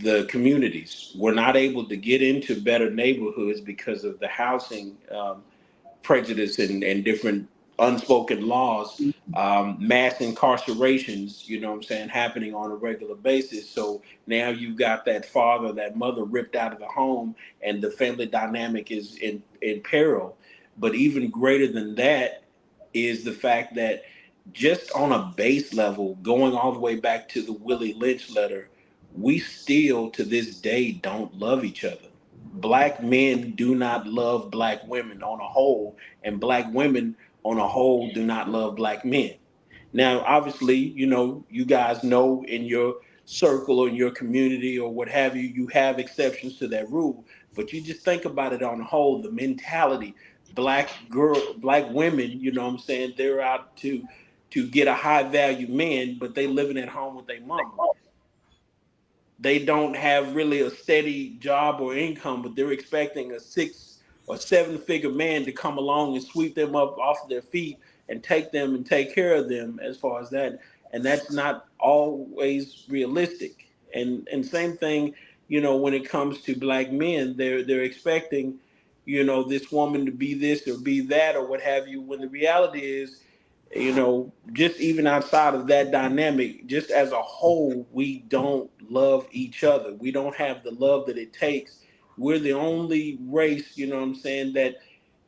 the communities. We're not able to get into better neighborhoods because of the housing prejudice and different unspoken laws, mass incarcerations, what I'm saying, happening on a regular basis. So now you've got that father, that mother ripped out of the home, and the family dynamic is in peril. But even greater than that is the fact that just on a base level, going all the way back to the Willie Lynch letter, we still to this day don't love each other. Black men do not love black women on a whole, and black women on a whole do not love black men. Now, obviously, you guys know in your circle or in your community or what have you, you have exceptions to that rule. But you just think about it on a whole, the mentality, black women, what I'm saying, they're out to get a high value man, but they living at home with their mama. They don't have really a steady job or income, but they're expecting a 6 or 7 figure man to come along and sweep them up off of their feet and take them and take care of them as far as that. And that's not always realistic. And same thing, when it comes to black men, they're expecting, this woman to be this or be that or what have you, when the reality is, just even outside of that dynamic, just as a whole, we don't love each other. We don't have the love that it takes. We're the only race, what I'm saying, that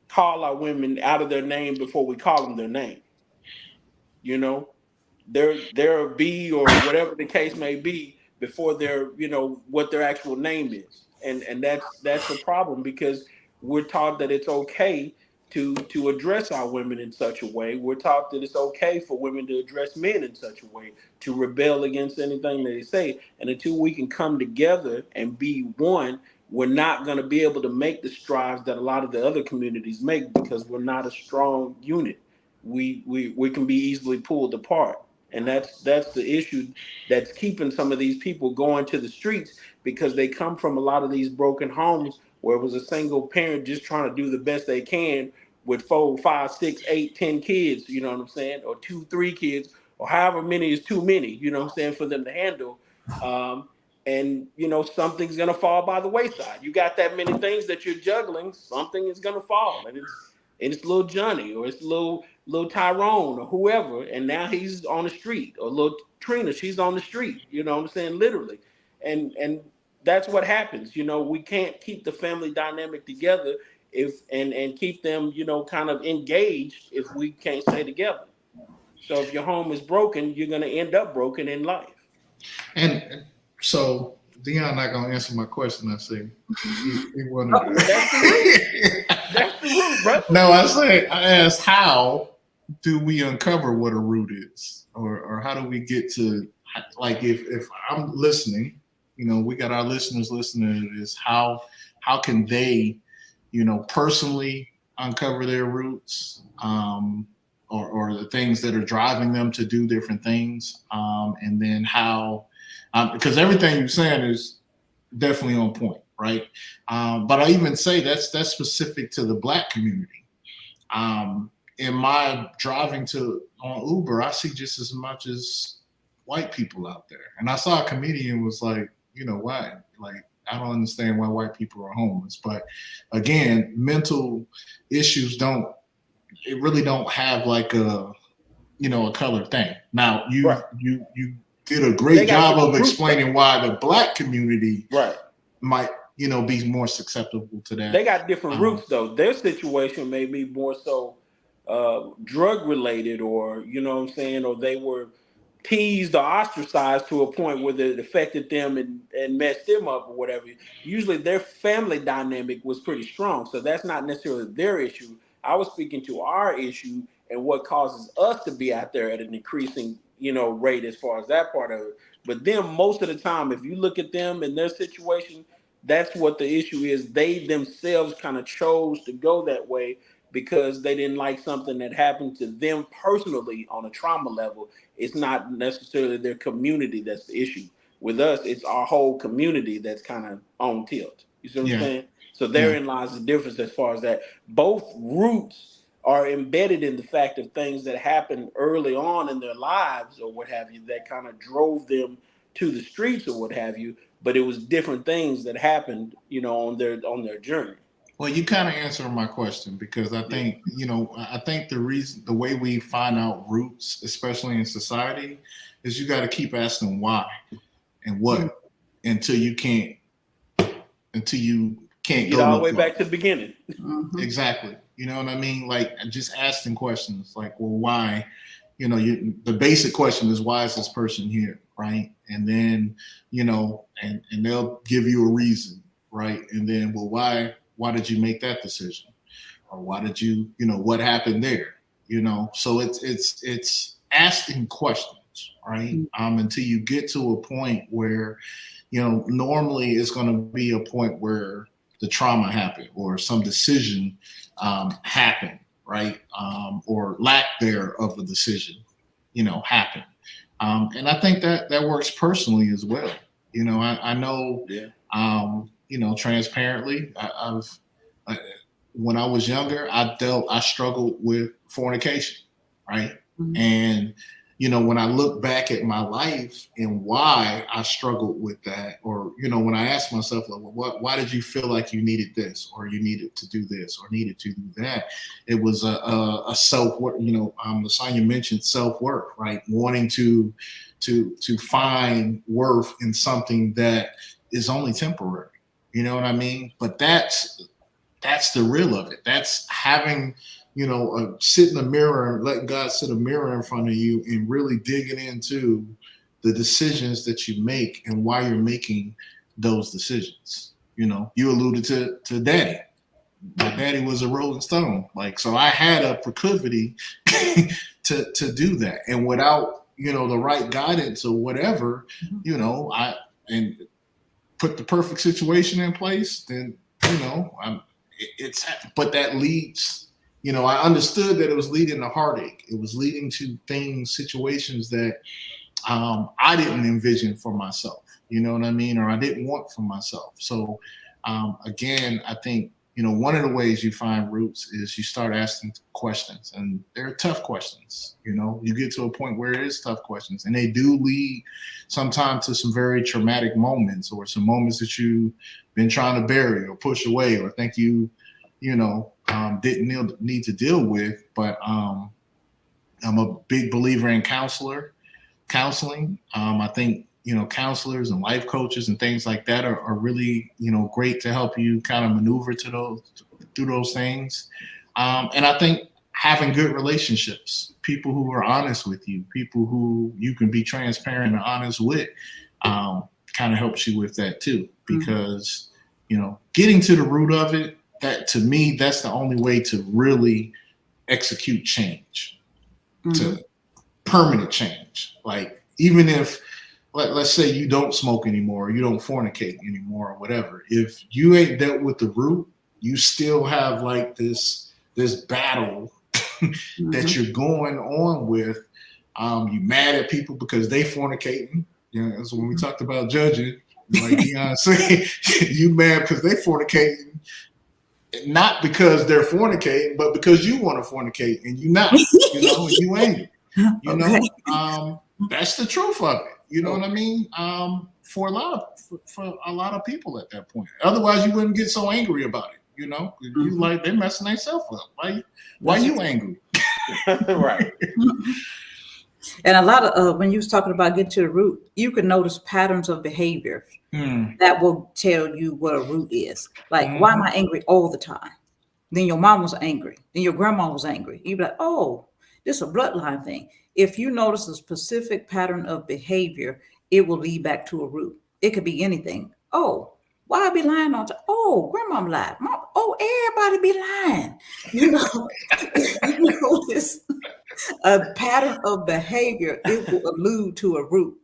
call our women out of their name before we call them their name, you know? they're a B or whatever the case may be before they're, what their actual name is. And that's a problem, because we're taught that it's okay to address our women in such a way. We're taught that it's okay for women to address men in such a way, to rebel against anything that they say. And until we can come together and be one, we're not going to be able to make the strides that a lot of the other communities make, because we're not a strong unit. We can be easily pulled apart, and that's the issue that's keeping some of these people going to the streets, because they come from a lot of these broken homes where it was a single parent just trying to do the best they can with 4, 5, 6, 8, 10 kids, you know what I'm saying, or 2, 3 kids, or however many is too many, you know what I'm saying, for them to handle. And something's gonna fall by the wayside. You got that many things that you're juggling, something is gonna fall, and it's little Johnny, or it's little Tyrone, or whoever, and now he's on the street, or little Trina, she's on the street. You know what I'm saying, literally, and that's what happens. We can't keep the family dynamic together if and keep them kind of engaged if we can't stay together. So if your home is broken, you're gonna end up broken in life. And so Dion not gonna answer my question. I say he wanted. That's the root. That's the root, bro. No, I asked, how do we uncover what a root is, or how do we get to, like, if I'm listening, we got our listeners listening to this. How can they, personally uncover their roots, or the things that are driving them to do different things, and then how. Because everything you're saying is definitely on point, right? But I even say that's specific to the Black community. In my driving on Uber, I see just as much as white people out there. And I saw a comedian was like, why? Like, I don't understand why white people are homeless. But again, mental issues really don't have like a color thing. Now you did a great job of explaining why the Black community might, be more susceptible to that. They got different roots, though. Their situation may be more so drug related, or what I'm saying, or they were teased or ostracized to a point where it affected them and messed them up or whatever. Usually their family dynamic was pretty strong, so that's not necessarily their issue. I was speaking to our issue and what causes us to be out there at an increasing rate as far as that part of it. But them, most of the time, if you look at them and their situation, that's what the issue is. They themselves kind of chose to go that way because they didn't like something that happened to them personally on a trauma level. It's not necessarily their community that's the issue. With us, it's our whole community that's kind of on tilt. You see what I'm saying? So therein lies the difference as far as that. Both roots are embedded in the fact of things that happened early on in their lives or what have you that kind of drove them to the streets or what have you. But it was different things that happened, on their journey. Well, you kind of answered my question, because I think, I think the way we find out roots, especially in society, is you got to keep asking why and what until you can't Get go all no the way further. back to the beginning. Exactly. You know what I mean? Like, just asking questions like, well, why? The basic question is, why is this person here, right? And then, and they'll give you a reason, right? And then, well, why did you make that decision? Or why did you, what happened there? So it's asking questions, right? Until you get to a point where, normally it's going to be a point where the trauma happened or some decision happened, right? Or lack there of a decision, happened. And I think that works personally as well. I know, transparently, when I was younger, I struggled with fornication, right? And, when I look back at my life and why I struggled with that, or, when I asked myself, like, well, why did you feel like you needed this, or you needed to do this, or needed to do that? It was a self-worth, Lasagna mentioned self-worth, right? Wanting to find worth in something that is only temporary. You know what I mean? But that's the real of it. That's having sit in the mirror and let God sit a mirror in front of you and really digging into the decisions that you make and why you're making those decisions. You alluded to daddy. My daddy was a Rolling Stone. So I had a proclivity to do that. And without, the right guidance or whatever, I and put the perfect situation in place, then, but that leads, I understood that it was leading to heartache. It was leading to situations that I didn't envision for myself, you know what I mean? Or I didn't want for myself. So again, I think, one of the ways you find roots is you start asking questions, and they're tough questions. You get to a point where it is tough questions, and they do lead sometimes to some very traumatic moments, or some moments that you've been trying to bury or push away or think didn't need to deal with. But I'm a big believer in counseling. I think counselors and life coaches and things like that are really great to help you kind of maneuver through those things. And I think having good relationships, people who are honest with you, people who you can be transparent and honest with, kind of helps you with that too. Because getting to the root of it, that to me, that's the only way to really execute change, to permanent change. Even if, let's say you don't smoke anymore, or you don't fornicate anymore, or whatever. If you ain't dealt with the root, you still have this battle that you're going on with. You mad at people because they fornicating. That's when we talked about judging. Like Deion said, you mad because they fornicating, not because they're fornicating, but because you want to fornicate and you not. And you angry. That's the truth of it. You know what I mean? For a lot of people at that point. Otherwise, you wouldn't get so angry about it. You like, they're messing themselves up. Why you angry? Right. And a lot of when you was talking about getting to the root, you can notice patterns of behavior that will tell you what a root is. Why am I angry all the time? Then your mom was angry. Then your grandma was angry. You'd be like, oh, this is a bloodline thing. If you notice a specific pattern of behavior, it will lead back to a root. It could be anything. Oh, why I be lying all the time? Oh, grandma lied. Mom, everybody be lying. If you notice a pattern of behavior, it will allude to a root.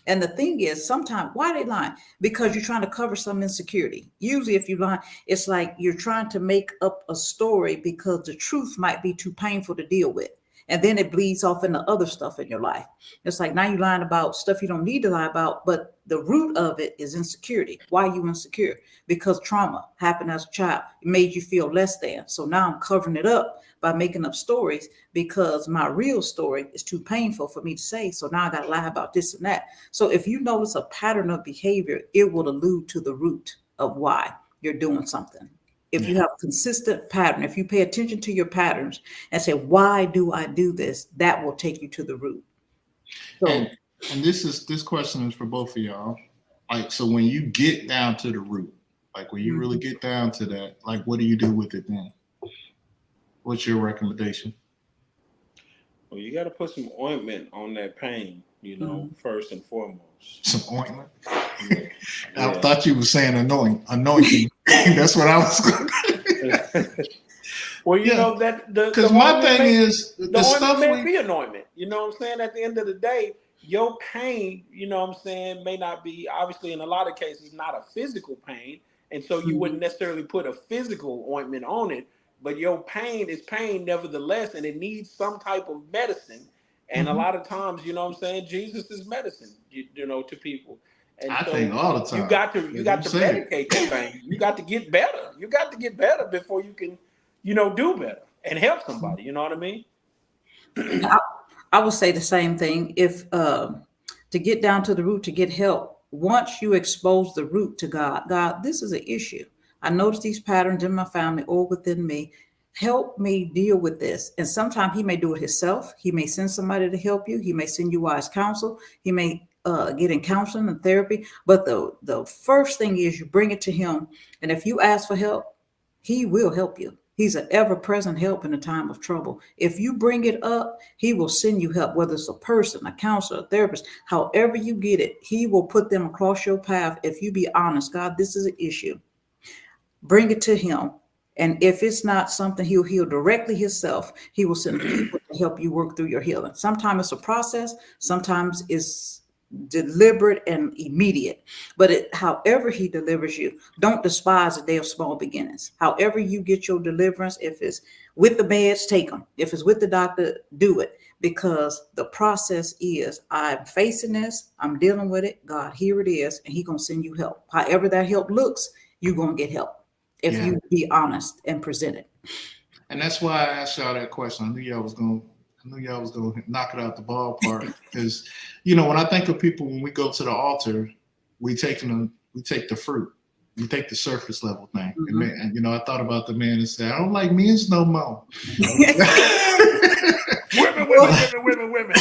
And the thing is, sometimes, why are they lying? Because you're trying to cover some insecurity. Usually if you lie, it's like you're trying to make up a story because the truth might be too painful to deal with. And then it bleeds off into other stuff in your life. It's like now you're lying about stuff you don't need to lie about, but the root of it is insecurity. Why are you insecure? Because trauma happened as a child. It made you feel less than. So now I'm covering it up by making up stories because my real story is too painful for me to say. So now I got to lie about this and that. So if you notice a pattern of behavior, it will allude to the root of why you're doing something. If you have a consistent pattern, if you pay attention to your patterns and say, why do I do this? That will take you to the root. So, and this question is for both of y'all. So when you get down to the root, when you really get down to that, what do you do with it then? What's your recommendation? Well, you got to put some ointment on that pain, first and foremost. Some ointment? Yeah. I thought you were saying anointing. That's what I was going to Well, because my thing is the ointment may be anointment. You know what I'm saying? At the end of the day, your pain, may not be, obviously in a lot of cases, not a physical pain. And so you wouldn't necessarily put a physical ointment on it, but your pain is pain nevertheless, and it needs some type of medicine. And a lot of times, Jesus is medicine, to people. And I think all the time. You got to medicate that thing. You got to get better. You got to get better before you can, do better and help somebody. You know what I mean? I would say the same thing. If to get down to the root, to get help, once you expose the root to God, this is an issue. I notice these patterns in my family or within me. Help me deal with this. And sometimes he may do it himself. He may send somebody to help you. He may send you wise counsel. He may get in counseling and therapy. But the first thing is you bring it to him. And if you ask for help, he will help you. He's an ever-present help in a time of trouble. If you bring it up, he will send you help, whether it's a person, a counselor, a therapist, however you get it, he will put them across your path. If you be honest, God, this is an issue. Bring it to him. And if it's not something he'll heal directly himself, he will send people to help you work through your healing. Sometimes it's a process, sometimes it's deliberate and immediate. But however he delivers you, don't despise the day of small beginnings. However you get your deliverance, if it's with the meds, take them. If it's with the doctor, do it. Because the process is, I'm facing this, I'm dealing with it, God, here it is, and he's going to send you help. However that help looks, you're going to get help. If you be honest and present it. And that's why I asked y'all that question. I knew y'all was gonna knock it out the ballpark. Because, you know, when I think of people, when we go to the altar, we take the fruit. We take the surface level thing. Mm-hmm. And you know, I thought about the man and said, I don't like men's no more. women.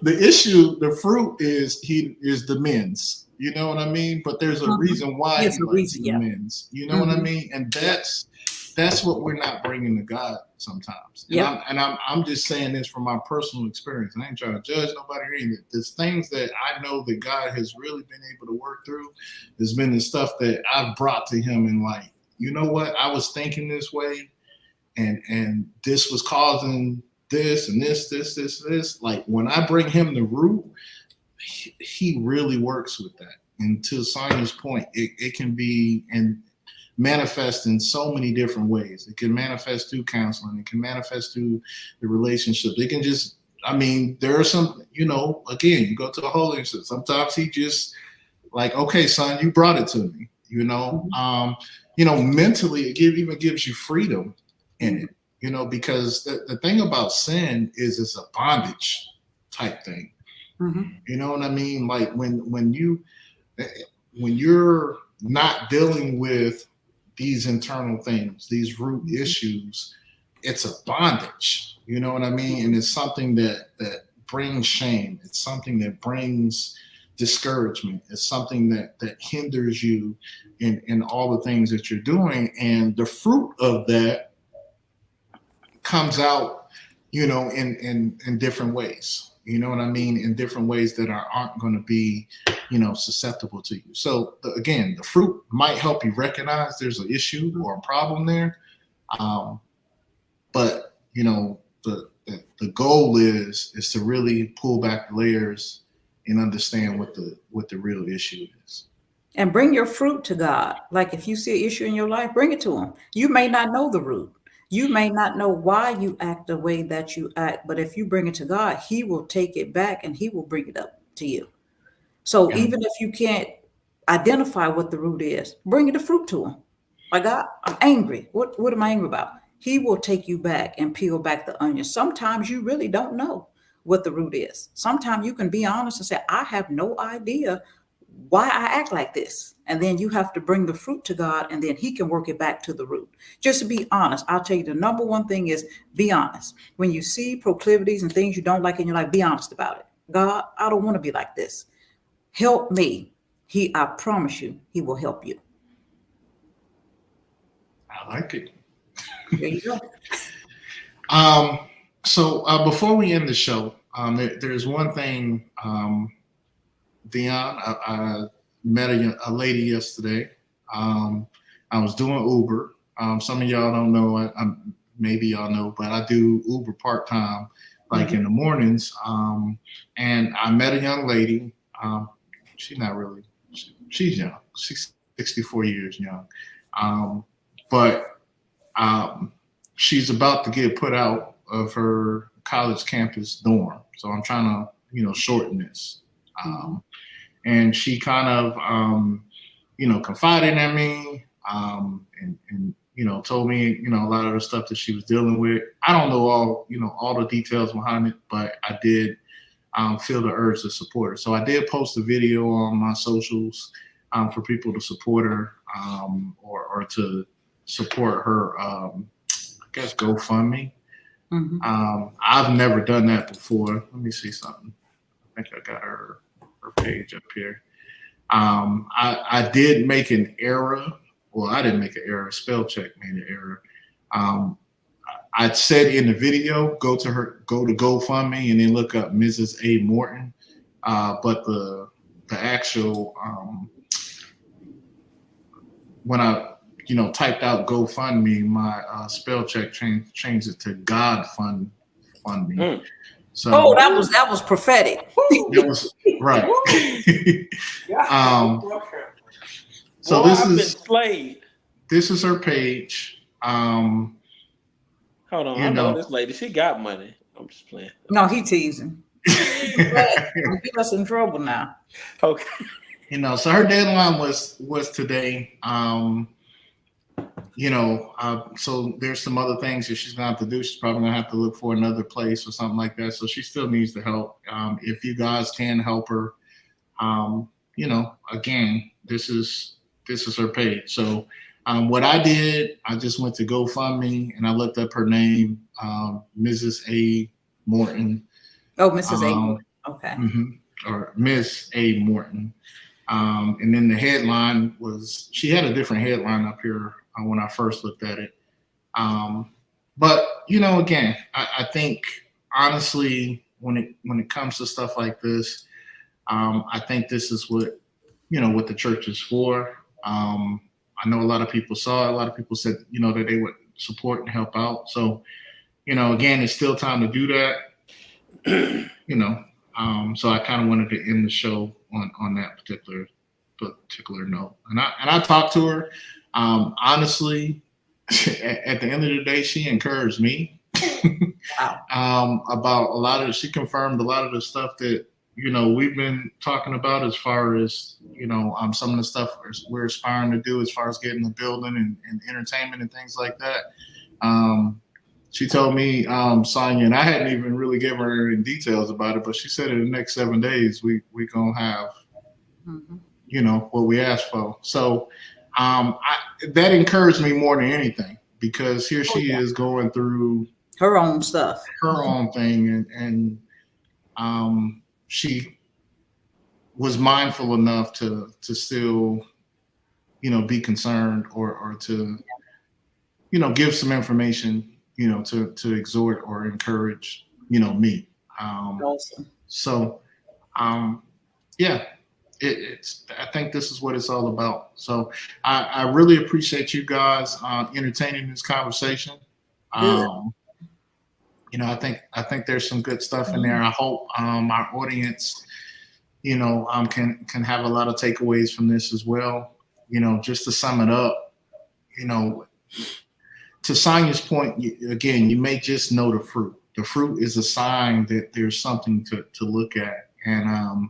The issue, the fruit is the men's. You know what I mean? But there's a reason why he likes the men's. You know what I mean? And that's what we're not bringing to God sometimes. And I'm just saying this from my personal experience. I ain't trying to judge nobody here. There's things that I know that God has really been able to work through. There's been the stuff that I've brought to him and like, you know what? I was thinking this way, and this was causing this and this. Like when I bring him the root, he really works with that. And to Sonia's point, it can be and manifest in so many different ways. It can manifest through counseling. It can manifest through the relationship. It can just, I mean, there are some, you know, again, you go to the Holy Spirit. Sometimes he just like, okay, son, you brought it to me, you know. Mentally, it even gives you freedom in it, you know, because the thing about sin is it's a bondage type thing. Mm-hmm. You know what I mean? Like when you're not dealing with these internal things, these root issues, it's a bondage. You know what I mean? And it's something that brings shame. It's something that brings discouragement. It's something that hinders you in all the things that you're doing. And the fruit of that comes out, you know, in different ways. You know what I mean? In different ways that aren't going to be, you know, susceptible to you. So again, the fruit might help you recognize there's an issue or a problem there. But you know, the goal is to really pull back the layers and understand what the real issue is. And bring your fruit to God. Like if you see an issue in your life, bring it to him. You may not know the root. You may not know why you act the way that you act, but if you bring it to God, he will take it back and he will bring it up to you. So even if you can't identify what the root is, bring the fruit to him. Like, God, I'm angry. What am I angry about? He will take you back and peel back the onion. Sometimes you really don't know what the root is. Sometimes you can be honest and say, I have no idea why I act like this. And then you have to bring the fruit to God and then he can work it back to the root. Just to be honest, I'll tell you the number one thing is be honest. When you see proclivities and things you don't like in your life, be honest about it. God, I don't want to be like this. Help me. I promise you, he will help you. I like it. There you go. So before we end the show, there's one thing, Dion, I met a lady yesterday. I was doing Uber. Some of y'all don't know, maybe y'all know, but I do Uber part-time, like in the mornings. And I met a young lady. She's not really, she's young. She's 64 years young. But she's about to get put out of her college campus dorm. So I'm trying to, you know, shorten this. And she kind of, you know, confided in me and, you know, told me, you know, a lot of the stuff that she was dealing with. I don't know all the details behind it, but I did feel the urge to support her. So I did post a video on my socials for people to support her or to support her, I guess, GoFundMe. I've never done that before. Let me see something. I think I got her page up here. I did make an error well, I didn't make an error. Spell check made an error. I said in the video, go to GoFundMe and then look up Mrs. A. Morton. But the actual when I typed out GoFundMe, my spell check changed it to God Fund Me. So that was prophetic. It was right. So this is her page. Hold on, I know this lady. She got money. I'm just playing. No, he teasing. Get us in trouble now. Okay. So her deadline was today. So there's some other things that she's gonna have to do. She's probably gonna have to look for another place or something like that. So she still needs the help. If you guys can help her, again, this is her page. So what I did, I just went to GoFundMe and I looked up her name, Mrs. A. Morton. Oh, Mrs. A. Morton. Okay. Or Miss A. Morton. And then the headline she had a different headline up here when I first looked at it. But again, I think honestly, when it comes to stuff like this, I think this is what the church is for. I know a lot of people saw it. A lot of people said, that they would support and help out. So, again, it's still time to do that. So I kind of wanted to end the show on that particular note. And I talked to her. Honestly, at the end of the day, she encouraged me about she confirmed a lot of the stuff that we've been talking about as far as some of the stuff we're aspiring to do as far as getting the building and entertainment and things like that. She told me, Sonia, and I hadn't even really given her any details about it, but she said in the next 7 days we gonna have what we asked for. So that encouraged me more than anything, because here she is going through her own stuff, her own thing, and she was mindful enough to still, be concerned or to, give some information, to exhort or encourage, me. Awesome. So, I think this is what it's all about. So I really appreciate you guys entertaining this conversation. I think there's some good stuff in there. I hope our audience, can have a lot of takeaways from this as well. Just to sum it up, to Sonia's point, you may just know the fruit. The fruit is a sign that there's something to look at. And,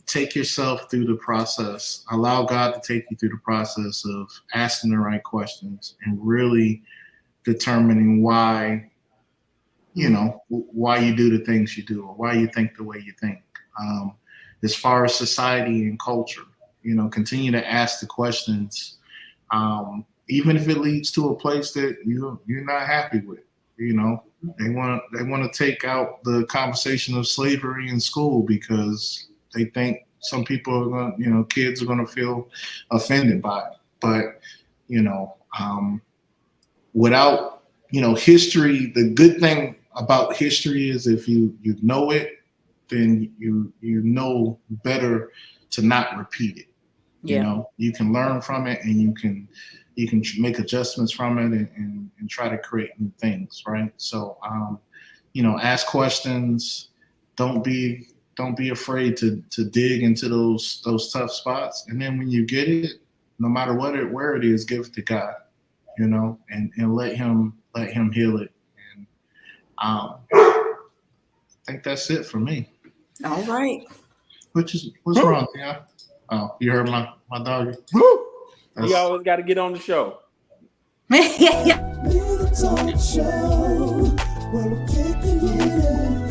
take yourself through the process. Allow God to take you through the process of asking the right questions and really determining why you do the things you do or why you think the way you think. As far as society and culture, continue to ask the questions, even if it leads to a place that you're not happy with. They want to take out the conversation of slavery in school because they think some people are going, kids are going to feel offended by it. But without history, the good thing about history is if you know it, then you know better to not repeat it. You can learn from it, and you can make adjustments from it and try to create new things, right? So ask questions. Don't be afraid to dig into those tough spots, and then when you get it, no matter where it is, give it to God, and let him heal it. And I think that's it for me. All right. What's wrong, yeah? Oh, you heard my dog. You always got to get on the show. Yeah. Little talk show. Well, I'm kicking it.